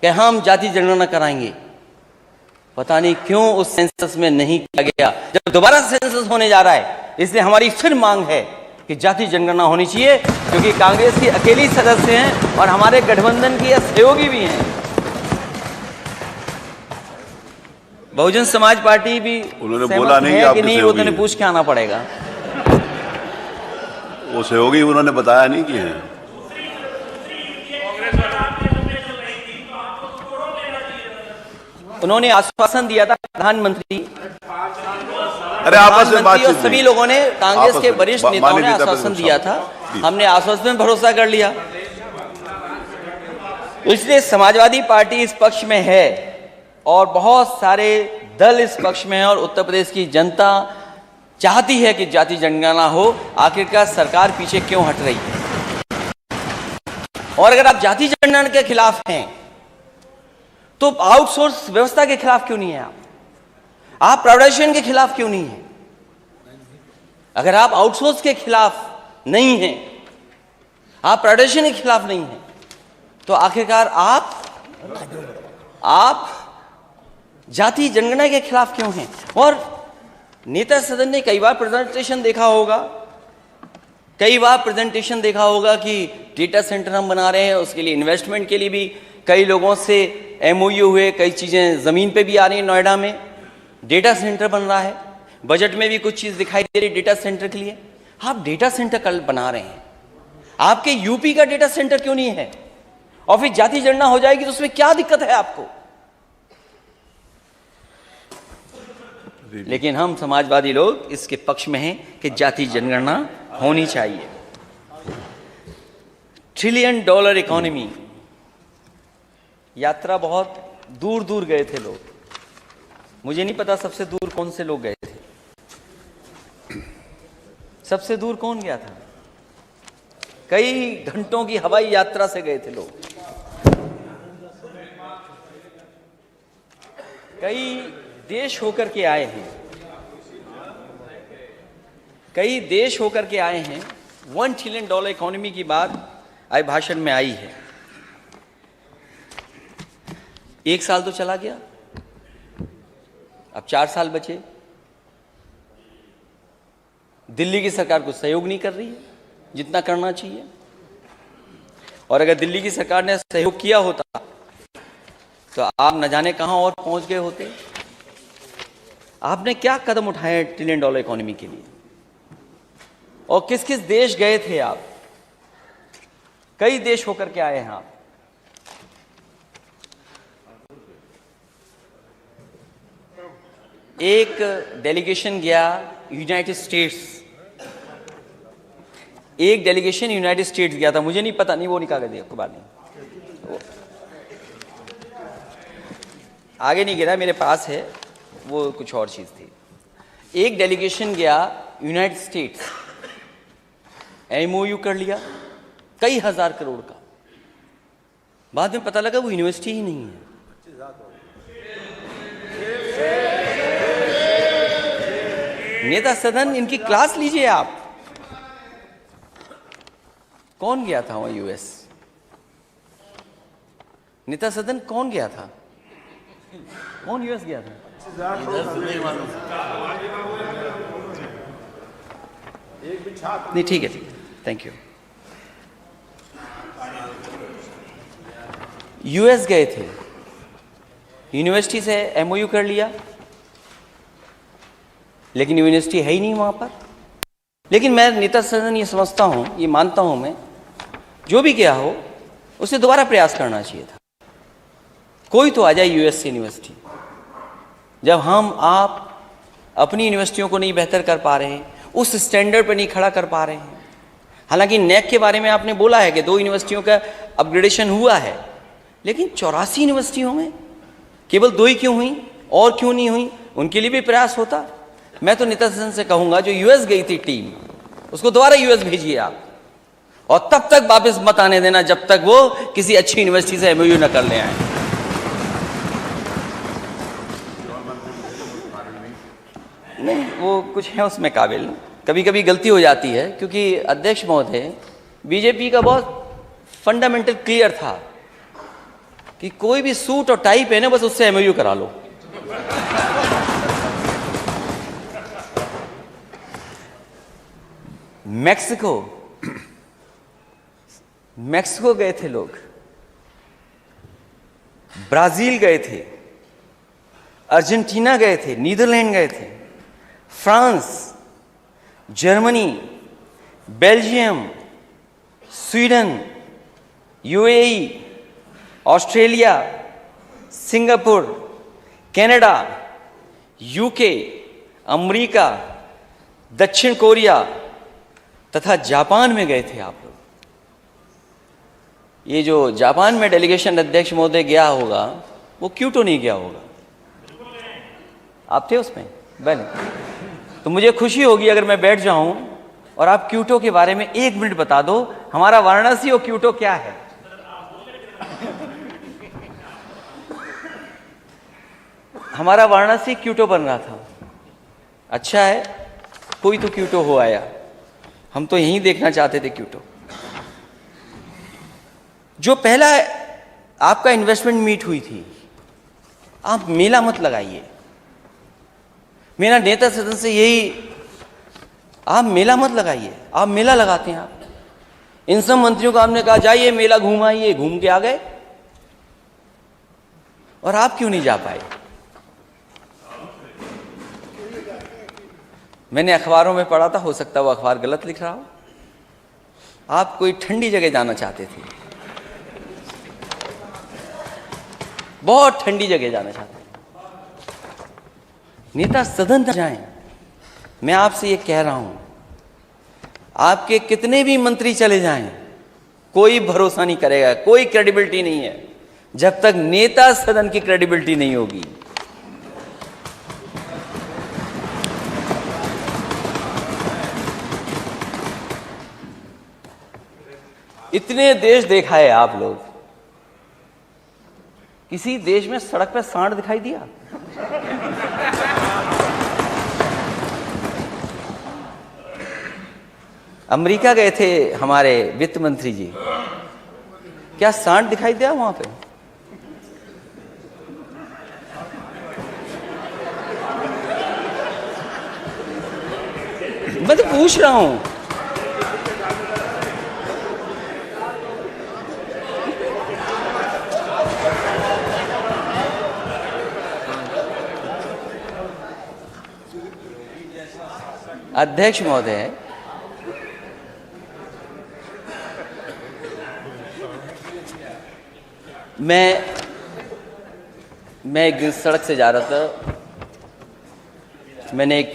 कि हम जाति जनगणना कराएंगे। पता नहीं क्यों उस सेंसस में नहीं किया गया। जब दोबारा सेंसस होने जा रहा है, इसलिए हमारी फिर मांग है कि जाति जनगणना होनी चाहिए, क्योंकि कांग्रेस की अकेली सदस्य हैं और हमारे गठबंधन की सहयोगी भी हैं। बहुजन समाज पार्टी भी उन्होंने बोला नहीं कि नहीं, वो तो पूछ के आना पड़ेगा। वो सहयोगी उन्होंने बताया नहीं कि हैं। उन्होंने आश्वासन दिया था प्रधानमंत्री, अरे आपस में बात, और सभी लोगों ने, कांग्रेस के वरिष्ठ नेताओं ने आश्वासन दिया था, हमने आश्वासन में भरोसा कर लिया। इसलिए समाजवादी पार्टी इस पक्ष में है और बहुत सारे दल इस पक्ष में है और उत्तर प्रदेश की जनता चाहती है कि जाति जनगणना हो। आखिरकार सरकार पीछे क्यों हट रही है? और अगर आप जाति जनगणना के खिलाफ हैं तो आउटसोर्स व्यवस्था के खिलाफ क्यों नहीं है? आप प्राइवेटाइजेशन के खिलाफ क्यों नहीं है? अगर आप आउटसोर्स के खिलाफ नहीं हैं, आप प्रेडेशन के खिलाफ नहीं हैं, तो आखिरकार आप जाति जनगणना के खिलाफ क्यों हैं? और नेता सदन ने कई बार प्रेजेंटेशन देखा होगा कि डेटा सेंटर हम बना रहे हैं, उसके लिए इन्वेस्टमेंट के लिए भी कई लोगों से एमओयू हुए, कई चीज़ें ज़मीन पे भी आ रही हैं। नोएडा में डेटा सेंटर बन रहा है, बजट में भी कुछ चीज़ दिखाई दे रही है डेटा सेंटर के लिए। आप डेटा सेंटर कल बना रहे हैं, आपके यूपी का डेटा सेंटर क्यों नहीं है? और फिर जाति जनगणना हो जाएगी तो उसमें क्या दिक्कत है आपको? लेकिन हम समाजवादी लोग इसके पक्ष में हैं कि जाति जनगणना होनी चाहिए। $1 ट्रिलियन इकोनॉमी, यात्रा बहुत दूर दूर गए थे लोग। मुझे नहीं पता सबसे दूर कौन से लोग गए थे। सबसे दूर कौन गया था? कई घंटों की हवाई यात्रा से गए थे लोग। कई देश होकर के आए हैं, $1 ट्रिलियन इकोनॉमी की बात आज भाषण में आई है। 1 साल तो चला गया, अब 4 साल बचे। दिल्ली की सरकार कुछ सहयोग नहीं कर रही है जितना करना चाहिए, और अगर दिल्ली की सरकार ने सहयोग किया होता तो आप न जाने कहां और पहुंच गए होते। आपने क्या कदम उठाए $1 ट्रिलियन इकोनॉमी के लिए? और किस किस देश गए थे आप? कई देश होकर के आए हैं आप। एक डेलीगेशन गया यूनाइटेड स्टेट्स गया था। मुझे नहीं पता, नहीं वो नहीं कागज आपको बात नहीं, आगे नहीं गिरा, मेरे पास है, वो कुछ और चीज थी। एक डेलीगेशन गया यूनाइटेड स्टेट्स, एमओयू कर लिया कई हजार करोड़ का। बाद में पता लगा वो यूनिवर्सिटी ही नहीं है। नेता सदन, इनकी क्लास लीजिए आप। कौन गया था वहां यूएस? नेता सदन कौन गया था? कौन यूएस गया था? नहीं, ठीक है, थैंक यू। यूएस गए थे, यूनिवर्सिटी से एमओयू कर लिया, लेकिन यूनिवर्सिटी है ही नहीं वहां पर। लेकिन मैं नेता सदन ये समझता हूं, ये मानता हूं मैं, जो भी गया हो उसे दोबारा प्रयास करना चाहिए था। कोई तो आ जाए यूएस से यूनिवर्सिटी। जब हम आप अपनी यूनिवर्सिटियों को नहीं बेहतर कर पा रहे हैं, उस स्टैंडर्ड पर नहीं खड़ा कर पा रहे हैं। हालांकि नेक के बारे में आपने बोला है कि 2 यूनिवर्सिटियों का अपग्रेडेशन हुआ है, लेकिन 84 यूनिवर्सिटियों में केवल 2 ही क्यों हुई, और क्यों नहीं हुई? उनके लिए भी प्रयास होता। मैं तो नेता सदन से कहूंगा, जो यूएस गई थी टीम, उसको दोबारा यूएस भेजिए आप, और तब तक वापस मत आने देना जब तक वो किसी अच्छी यूनिवर्सिटी से एमओयू न कर ले आए। नहीं, वो कुछ है उसमें काबिल, कभी कभी गलती हो जाती है, क्योंकि अध्यक्ष महोदय, बीजेपी का बहुत फंडामेंटल क्लियर था कि कोई भी सूट और टाई पहने बस उससे एमओयू करा लो। मैक्सिको गए थे लोग, ब्राजील गए थे, अर्जेंटीना गए थे, नीदरलैंड गए थे, France, Germany, Belgium, Sweden, UAE, Australia, Singapore, Canada, UK, America, दक्षिण कोरिया तथा जापान में गए थे आप लोग। ये जो जापान में डेलीगेशन अध्यक्ष महोदय गया होगा, वो क्योटो नहीं गया होगा। आप थे उसमें? बने। तो मुझे खुशी होगी अगर मैं बैठ जाऊं और आप क्योटो के बारे में 1 मिनट बता दो, हमारा वाराणसी और क्योटो क्या है। हमारा वाराणसी क्योटो बन रहा था। अच्छा है, कोई तो क्यूटो हो आया, हम तो यहीं देखना चाहते थे क्यूटो। जो पहला आपका इन्वेस्टमेंट मीट हुई थी, आप मेला मत लगाइए। मेरा नेता सदन से यही, आप मेला मत लगाइए। आप मेला लगाते हैं। आप इन सब मंत्रियों को आपने कहा जाइए मेला घुमाइए, घूम के आ गए, और आप क्यों नहीं जा पाए? मैंने अखबारों में पढ़ा था, हो सकता है वो अखबार गलत लिख रहा हो, आप कोई ठंडी जगह जाना चाहते थे, बहुत ठंडी जगह जाना चाहते थे। नेता सदन न जाएं। मैं आपसे ये कह रहा हूं, आपके कितने भी मंत्री चले जाएं, कोई भरोसा नहीं करेगा, कोई क्रेडिबिलिटी नहीं है जब तक नेता सदन की क्रेडिबिलिटी नहीं होगी। इतने देश देखा है आप लोग, किसी देश में सड़क पे सांड दिखाई दिया? अमेरिका गए थे हमारे वित्त मंत्री जी, क्या सांड दिखाई दिया वहां पे? मैं तो पूछ रहा हूं। अध्यक्ष महोदय, मैं एक दिन सड़क से जा रहा था, मैंने एक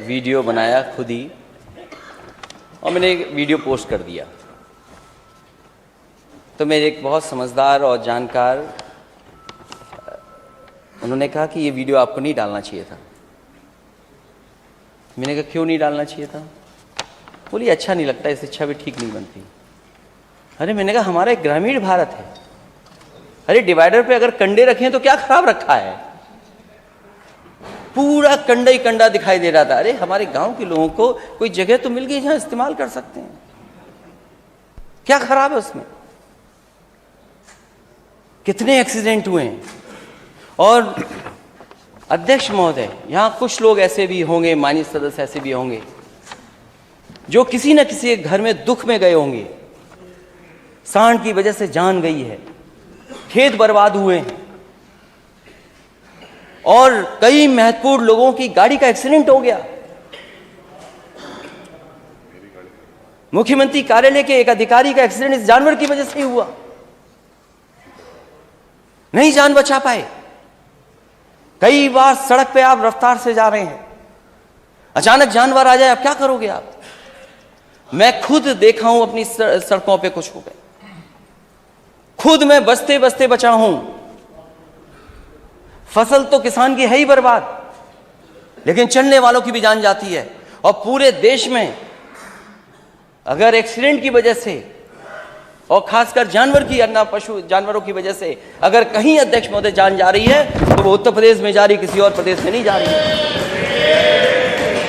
वीडियो बनाया खुद ही, और मैंने एक वीडियो पोस्ट कर दिया। तो मेरे एक बहुत समझदार और जानकार, उन्होंने कहा कि ये वीडियो आपको नहीं डालना चाहिए था। मैंने कहा क्यों नहीं डालना चाहिए था? बोली अच्छा नहीं लगता, इससे इच्छा भी ठीक नहीं बनती। अरे मैंने कहा हमारा एक ग्रामीण भारत है, अरे डिवाइडर पे अगर कंडे रखे हैं तो क्या खराब रखा है? पूरा कंडा ही कंडा दिखाई दे रहा था। अरे हमारे गांव के लोगों को कोई जगह तो मिल गई जहां इस्तेमाल कर सकते हैं, क्या खराब है उसमें? कितने एक्सीडेंट हुए हैं। और अध्यक्ष महोदय, यहां कुछ लोग ऐसे भी होंगे, माननीय सदस्य ऐसे भी होंगे, जो किसी न किसी घर में दुख में गए होंगे, सांड की वजह से जान गई है, खेत बर्बाद हुए हैं, और कई महत्वपूर्ण लोगों की गाड़ी का एक्सीडेंट हो गया। मुख्यमंत्री कार्यालय के एक अधिकारी का एक्सीडेंट इस जानवर की वजह से ही हुआ, नहीं जान बचा पाए। कई बार सड़क पे आप रफ्तार से जा रहे हैं, अचानक जानवर आ जाए, अब क्या करोगे आप? मैं खुद देखा हूं अपनी सड़कों पे कुछ हो गए, खुद मैं बचते बचते बचा हूं। फसल तो किसान की है ही बर्बाद, लेकिन चलने वालों की भी जान जाती है। और पूरे देश में अगर एक्सीडेंट की वजह से, और खासकर जानवर की, अन्ना पशु जानवरों की वजह से अगर कहीं अध्यक्ष महोदय जान जा रही है, तो वो उत्तर प्रदेश में जा रही, किसी और प्रदेश में नहीं जा रही है।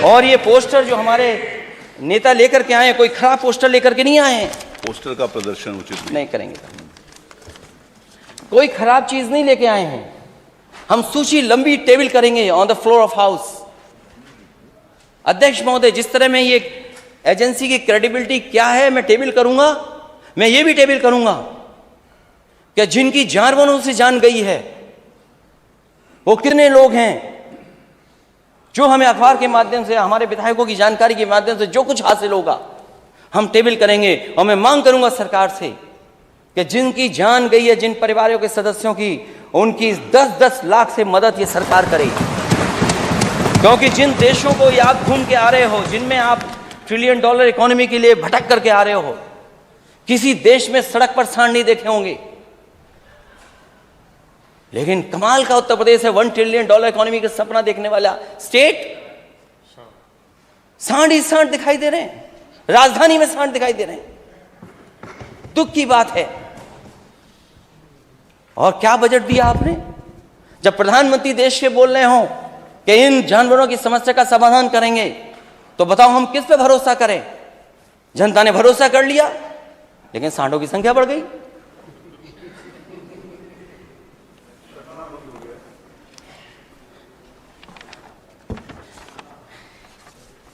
और ये पोस्टर जो हमारे नेता लेकर के आए हैं, कोई खराब पोस्टर लेकर के नहीं आए हैं। पोस्टर का प्रदर्शन उचित नहीं करेंगे, कोई खराब चीज नहीं लेके आए हैं। हम सूची लंबी टेबल करेंगे on the floor of house. अध्यक्ष महोदय, जिस तरह में ये एजेंसी की क्रेडिबिलिटी क्या है मैं टेबल करूंगा, मैं ये भी टेबल करूंगा कि जिनकी जानवरों से जान गई है वो कितने लोग हैं, जो हमें अखबार के माध्यम से, हमारे विधायकों की जानकारी के माध्यम से जो कुछ हासिल होगा हम टेबल करेंगे। और मैं मांग करूंगा सरकार से कि जिनकी जान गई है, जिन परिवारों के सदस्यों की, उनकी 10-10 लाख से मदद ये सरकार करे। क्योंकि जिन देशों को ये आप घूम के आ रहे हो, जिनमें आप $1 ट्रिलियन इकोनॉमी के लिए भटक करके आ रहे हो, किसी देश में सड़क पर सांड नहीं देखे होंगे। लेकिन कमाल का उत्तर प्रदेश है, $1 ट्रिलियन इकोनॉमी का सपना देखने वाला स्टेट, सांड ही सांड दिखाई दे रहे हैं, राजधानी में सांड दिखाई दे रहे हैं। दुख की बात है। और क्या बजट दिया आपने? जब प्रधानमंत्री देश के बोल रहे हो कि इन जानवरों की समस्या का समाधान करेंगे, तो बताओ हम किस पे भरोसा करें? जनता ने भरोसा कर लिया, लेकिन सांडों की संख्या बढ़ गई।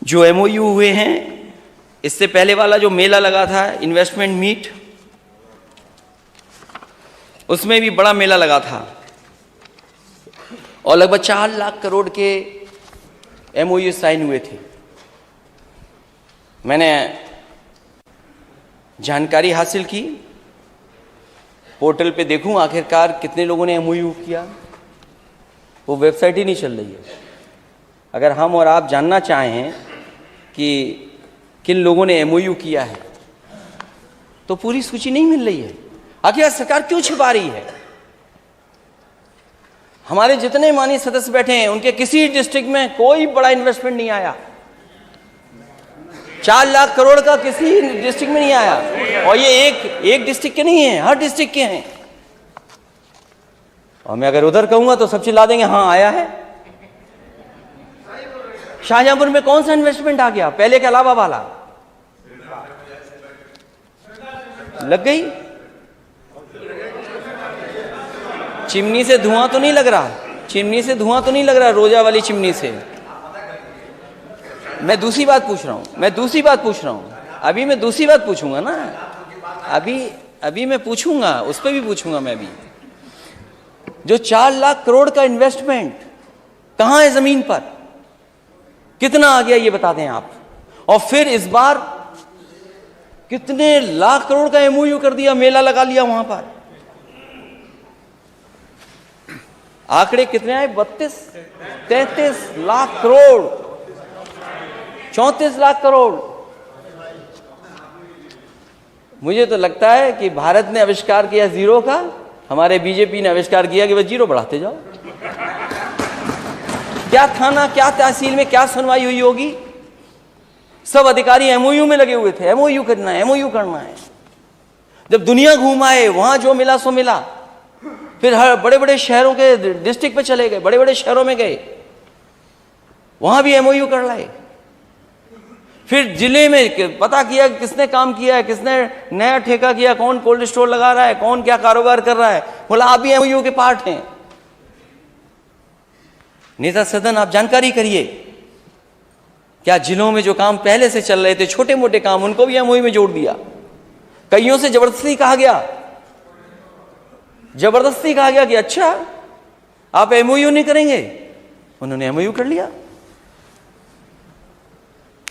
जो एमओयू हुए हैं, इससे पहले वाला जो मेला लगा था इन्वेस्टमेंट मीट, उसमें भी बड़ा मेला लगा था और लगभग 4 लाख करोड़ के एमओयू साइन हुए थे। मैंने जानकारी हासिल की, पोर्टल पे देखूं आखिरकार कितने लोगों ने एमओयू किया। वो वेबसाइट ही नहीं चल रही है। अगर हम और आप जानना चाहें कि किन लोगों ने एमओयू किया है, तो पूरी सूची नहीं मिल रही है। आखिर सरकार क्यों छिपा रही है? हमारे जितने माननीय सदस्य बैठे हैं, उनके किसी डिस्ट्रिक्ट में कोई बड़ा इन्वेस्टमेंट नहीं आया। 4 लाख करोड़ का किसी डिस्ट्रिक्ट में नहीं आया। और ये एक डिस्ट्रिक्ट के नहीं है, हर डिस्ट्रिक्ट के हैं। और मैं अगर उधर कहूंगा तो सब चिल्ला देंगे हाँ आया है। शाहजहांपुर में कौन सा इन्वेस्टमेंट आ गया पहले के अलावा वाला? लग गई। चिमनी से धुआं तो नहीं लग रहा, चिमनी से धुआं तो नहीं लग रहा, रोजा वाली चिमनी से। मैं दूसरी बात पूछ रहा हूं, अभी मैं दूसरी बात पूछूंगा ना, अभी मैं पूछूंगा, उस पर भी पूछूंगा मैं भी। जो 4 लाख करोड़ का इन्वेस्टमेंट कहां है जमीन पर? कितना आ गया ये बता दें आप। और फिर इस बार कितने लाख करोड़ का एमओयू कर दिया, मेला लगा लिया वहां पर। आंकड़े कितने आए? 33 लाख करोड़, 34 लाख करोड़। मुझे तो लगता है कि भारत ने आविष्कार किया जीरो का, हमारे बीजेपी ने आविष्कार किया कि बस जीरो बढ़ाते जाओ। क्या थाना, क्या तहसील में क्या सुनवाई हुई होगी? सब अधिकारी एमओयू में लगे हुए थे, एमओयू करना है, एमओयू करना है। जब दुनिया घूम आए, वहां जो मिला सो मिला। फिर हर बड़े बड़े शहरों के डिस्ट्रिक्ट पे चले गए, बड़े बड़े शहरों में गए, वहां भी एमओयू कर लाए। फिर जिले में पता किया किसने काम किया है, किसने नया ठेका किया, कौन कोल्ड स्टोर लगा रहा है, कौन क्या कारोबार कर रहा है। बोला आप भी एमओयू के पार्ट हैं। नेता सदन आप जानकारी करिए, क्या जिलों में जो काम पहले से चल रहे थे, छोटे मोटे काम, उनको भी एमओयू में जोड़ दिया। कईयों से जबरदस्ती कहा गया कि अच्छा आप एमओयू नहीं करेंगे, उन्होंने एमओयू कर लिया।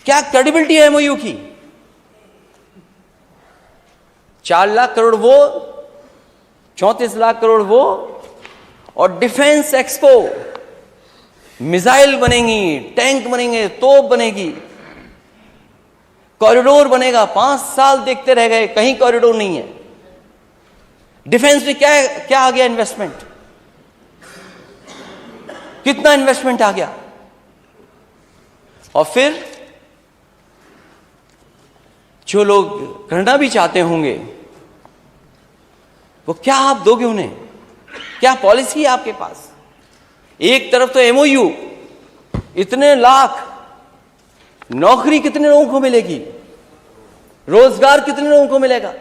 क्या क्रेडिबिलिटी है एमओयू की? 4 लाख करोड़ वो, 34 लाख करोड़ वो, और डिफेंस एक्सपो, मिसाइल बनेंगी, टैंक बनेंगे, तोप बनेगी, कॉरिडोर बनेगा। 5 साल देखते रह गए, कहीं कॉरिडोर नहीं है। डिफेंस में क्या आ गया इन्वेस्टमेंट? कितना इन्वेस्टमेंट आ गया? और फिर जो लोग करना भी चाहते होंगे, वो क्या आप दोगे उन्हें? क्या पॉलिसी है आपके पास? एक तरफ तो एमओयू, इतने लाख, नौकरी कितने लोगों को मिलेगी, रोजगार कितने लोगों को मिलेगा?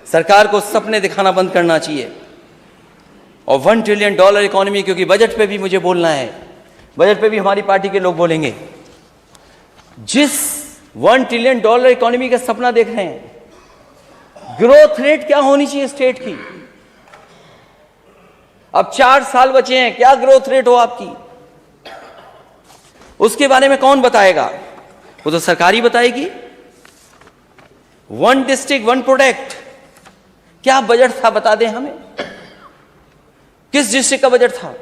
सरकार को सपने दिखाना बंद करना चाहिए। और $1 ट्रिलियन इकोनॉमी, क्योंकि बजट पे भी मुझे बोलना है, बजट पे भी हमारी पार्टी के लोग बोलेंगे। जिस $1 ट्रिलियन इकोनॉमी का सपना देख रहे हैं, ग्रोथ रेट क्या होनी चाहिए स्टेट की? अब 4 साल बचे हैं, क्या ग्रोथ रेट हो आपकी? उसके बारे में कौन बताएगा? वो तो सरकार ही बताएगी। 1 डिस्ट्रिक्ट 1 प्रोडक्ट, क्या बजट था बता दें हमें। किस डिस्ट्रिक्ट का बजट था?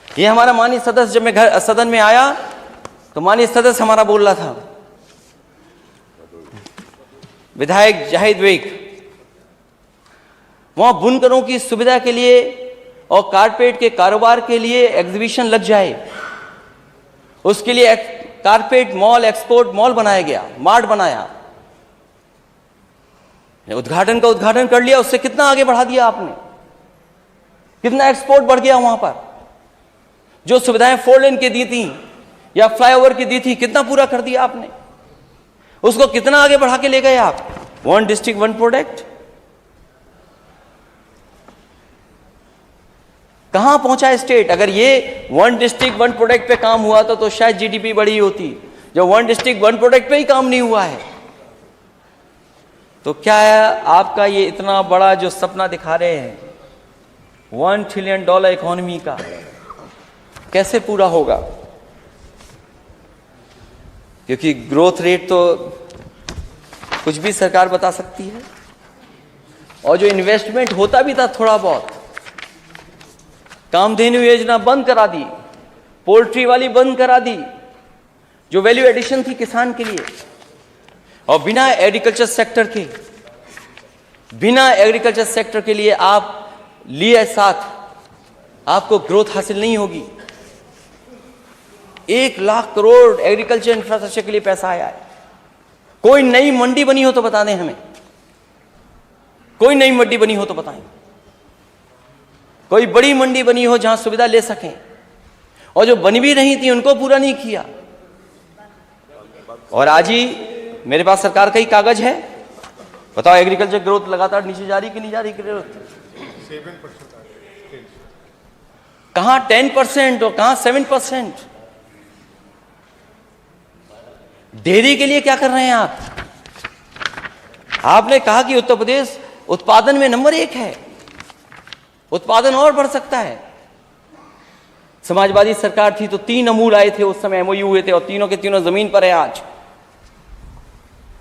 ये हमारा माननीय सदस्य, जब मैं सदन में आया तो माननीय सदस्य हमारा बोल रहा था, विधायक जाहिद बेग, वहां बुनकरों की सुविधा के लिए और कारपेट के कारोबार के लिए एग्जीबिशन लग जाए, उसके लिए कारपेट मॉल, एक्सपोर्ट मॉल बनाया गया, मार्ट बनाया, उद्घाटन कर लिया। उससे कितना आगे बढ़ा दिया आपने, कितना एक्सपोर्ट बढ़ गया वहां पर। जो सुविधाएं 4 लेन की दी थी, या फ्लाईओवर की दी थी, कितना पूरा कर दिया आपने? उसको कितना आगे बढ़ा के ले गए आप? 1 डिस्ट्रिक्ट 1 प्रोडक्ट कहां पहुंचा स्टेट? अगर ये 1 डिस्ट्रिक्ट 1 प्रोडक्ट पे काम हुआ तो शायद जीडीपी बढ़ी होती। जो 1 डिस्ट्रिक्ट 1 प्रोडक्ट पे ही काम नहीं हुआ है, तो क्या है आपका ये इतना बड़ा जो सपना दिखा रहे हैं $1 ट्रिलियन इकोनॉमी का, कैसे पूरा होगा? क्योंकि ग्रोथ रेट तो कुछ भी सरकार बता सकती है, और जो इन्वेस्टमेंट होता भी था थोड़ा बहुत, कामधेनु योजना बंद करा दी, पोल्ट्री वाली बंद करा दी, जो वैल्यू एडिशन थी किसान के लिए, और बिना एग्रीकल्चर सेक्टर के लिए आप लिए साथ आपको ग्रोथ हासिल नहीं होगी। 1 लाख करोड़ एग्रीकल्चर इंफ्रास्ट्रक्चर के लिए पैसा आया है। कोई नई मंडी बनी हो तो बता दें हमें, कोई नई मंडी बनी हो तो बताएं, कोई बड़ी मंडी बनी हो जहां सुविधा ले सकें, और जो बनी भी नहीं थी उनको पूरा नहीं किया। और आज ही मेरे पास सरकार का ही कागज है, बताओ एग्रीकल्चर ग्रोथ लगातार नीचे जा रही कि नहीं जा रही? ग्रोथ कहां 10% और कहां 7%? डेयरी के लिए क्या कर रहे हैं आप? आपने कहा कि उत्तर प्रदेश उत्पादन में नंबर 1 है, उत्पादन और बढ़ सकता है। समाजवादी सरकार थी तो 3 अमूल आए थे, उस समय एमओयू हुए थे, और तीनों के तीनों जमीन पर हैं आज।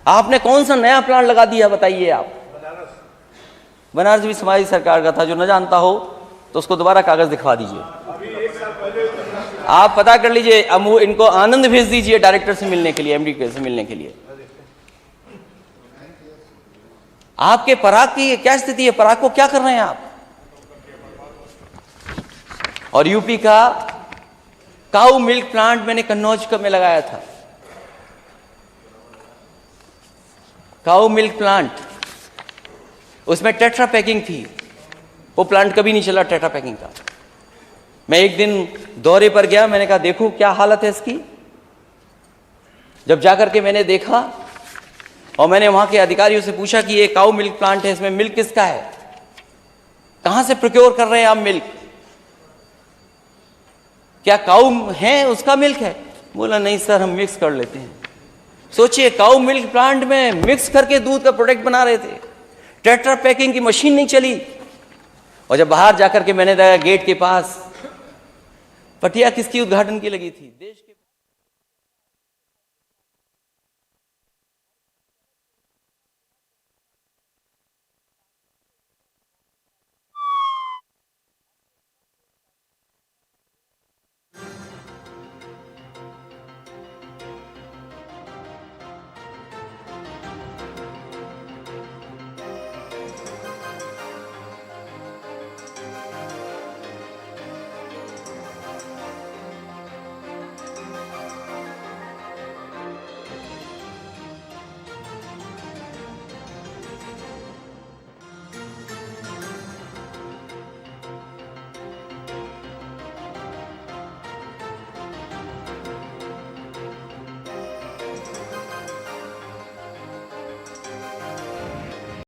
आपने कौन सा नया प्लान लगा दिया बताइए आप? बनारस भी समाजवादी सरकार का था। जो न जानता हो तो उसको दोबारा कागज दिखवा दीजिए, आप पता कर लीजिए। अमूल इनको आनंद भेज दीजिए डायरेक्टर से मिलने के लिए, एमडी से मिलने के लिए। आपके पराग की क्या स्थिति है? पराग को क्या कर रहे हैं आप? और यूपी का काऊ मिल्क प्लांट मैंने कन्नौज में लगाया था। काऊ मिल्क प्लांट, उसमें टेट्रा पैकिंग थी, वो प्लांट कभी नहीं चला टेट्रा पैकिंग का। मैं एक दिन दौरे पर गया, मैंने कहा देखो क्या हालत है इसकी। जब जाकर के मैंने देखा और मैंने वहां के अधिकारियों से पूछा कि ये काऊ मिल्क प्लांट है, इसमें मिल्क किसका है, कहां से प्रोक्योर कर रहे हैं आप मिल्क, क्या काऊ है उसका मिल्क है? बोला नहीं सर, हम मिक्स कर लेते हैं। सोचिए, काऊ मिल्क प्लांट में मिक्स करके दूध का प्रोडक्ट बना रहे थे, टेट्रा पैकिंग की मशीन नहीं चली। और जब बाहर जाकर के मैंने देखा गेट के पास पटिया किसकी उद्घाटन की लगी थी, देश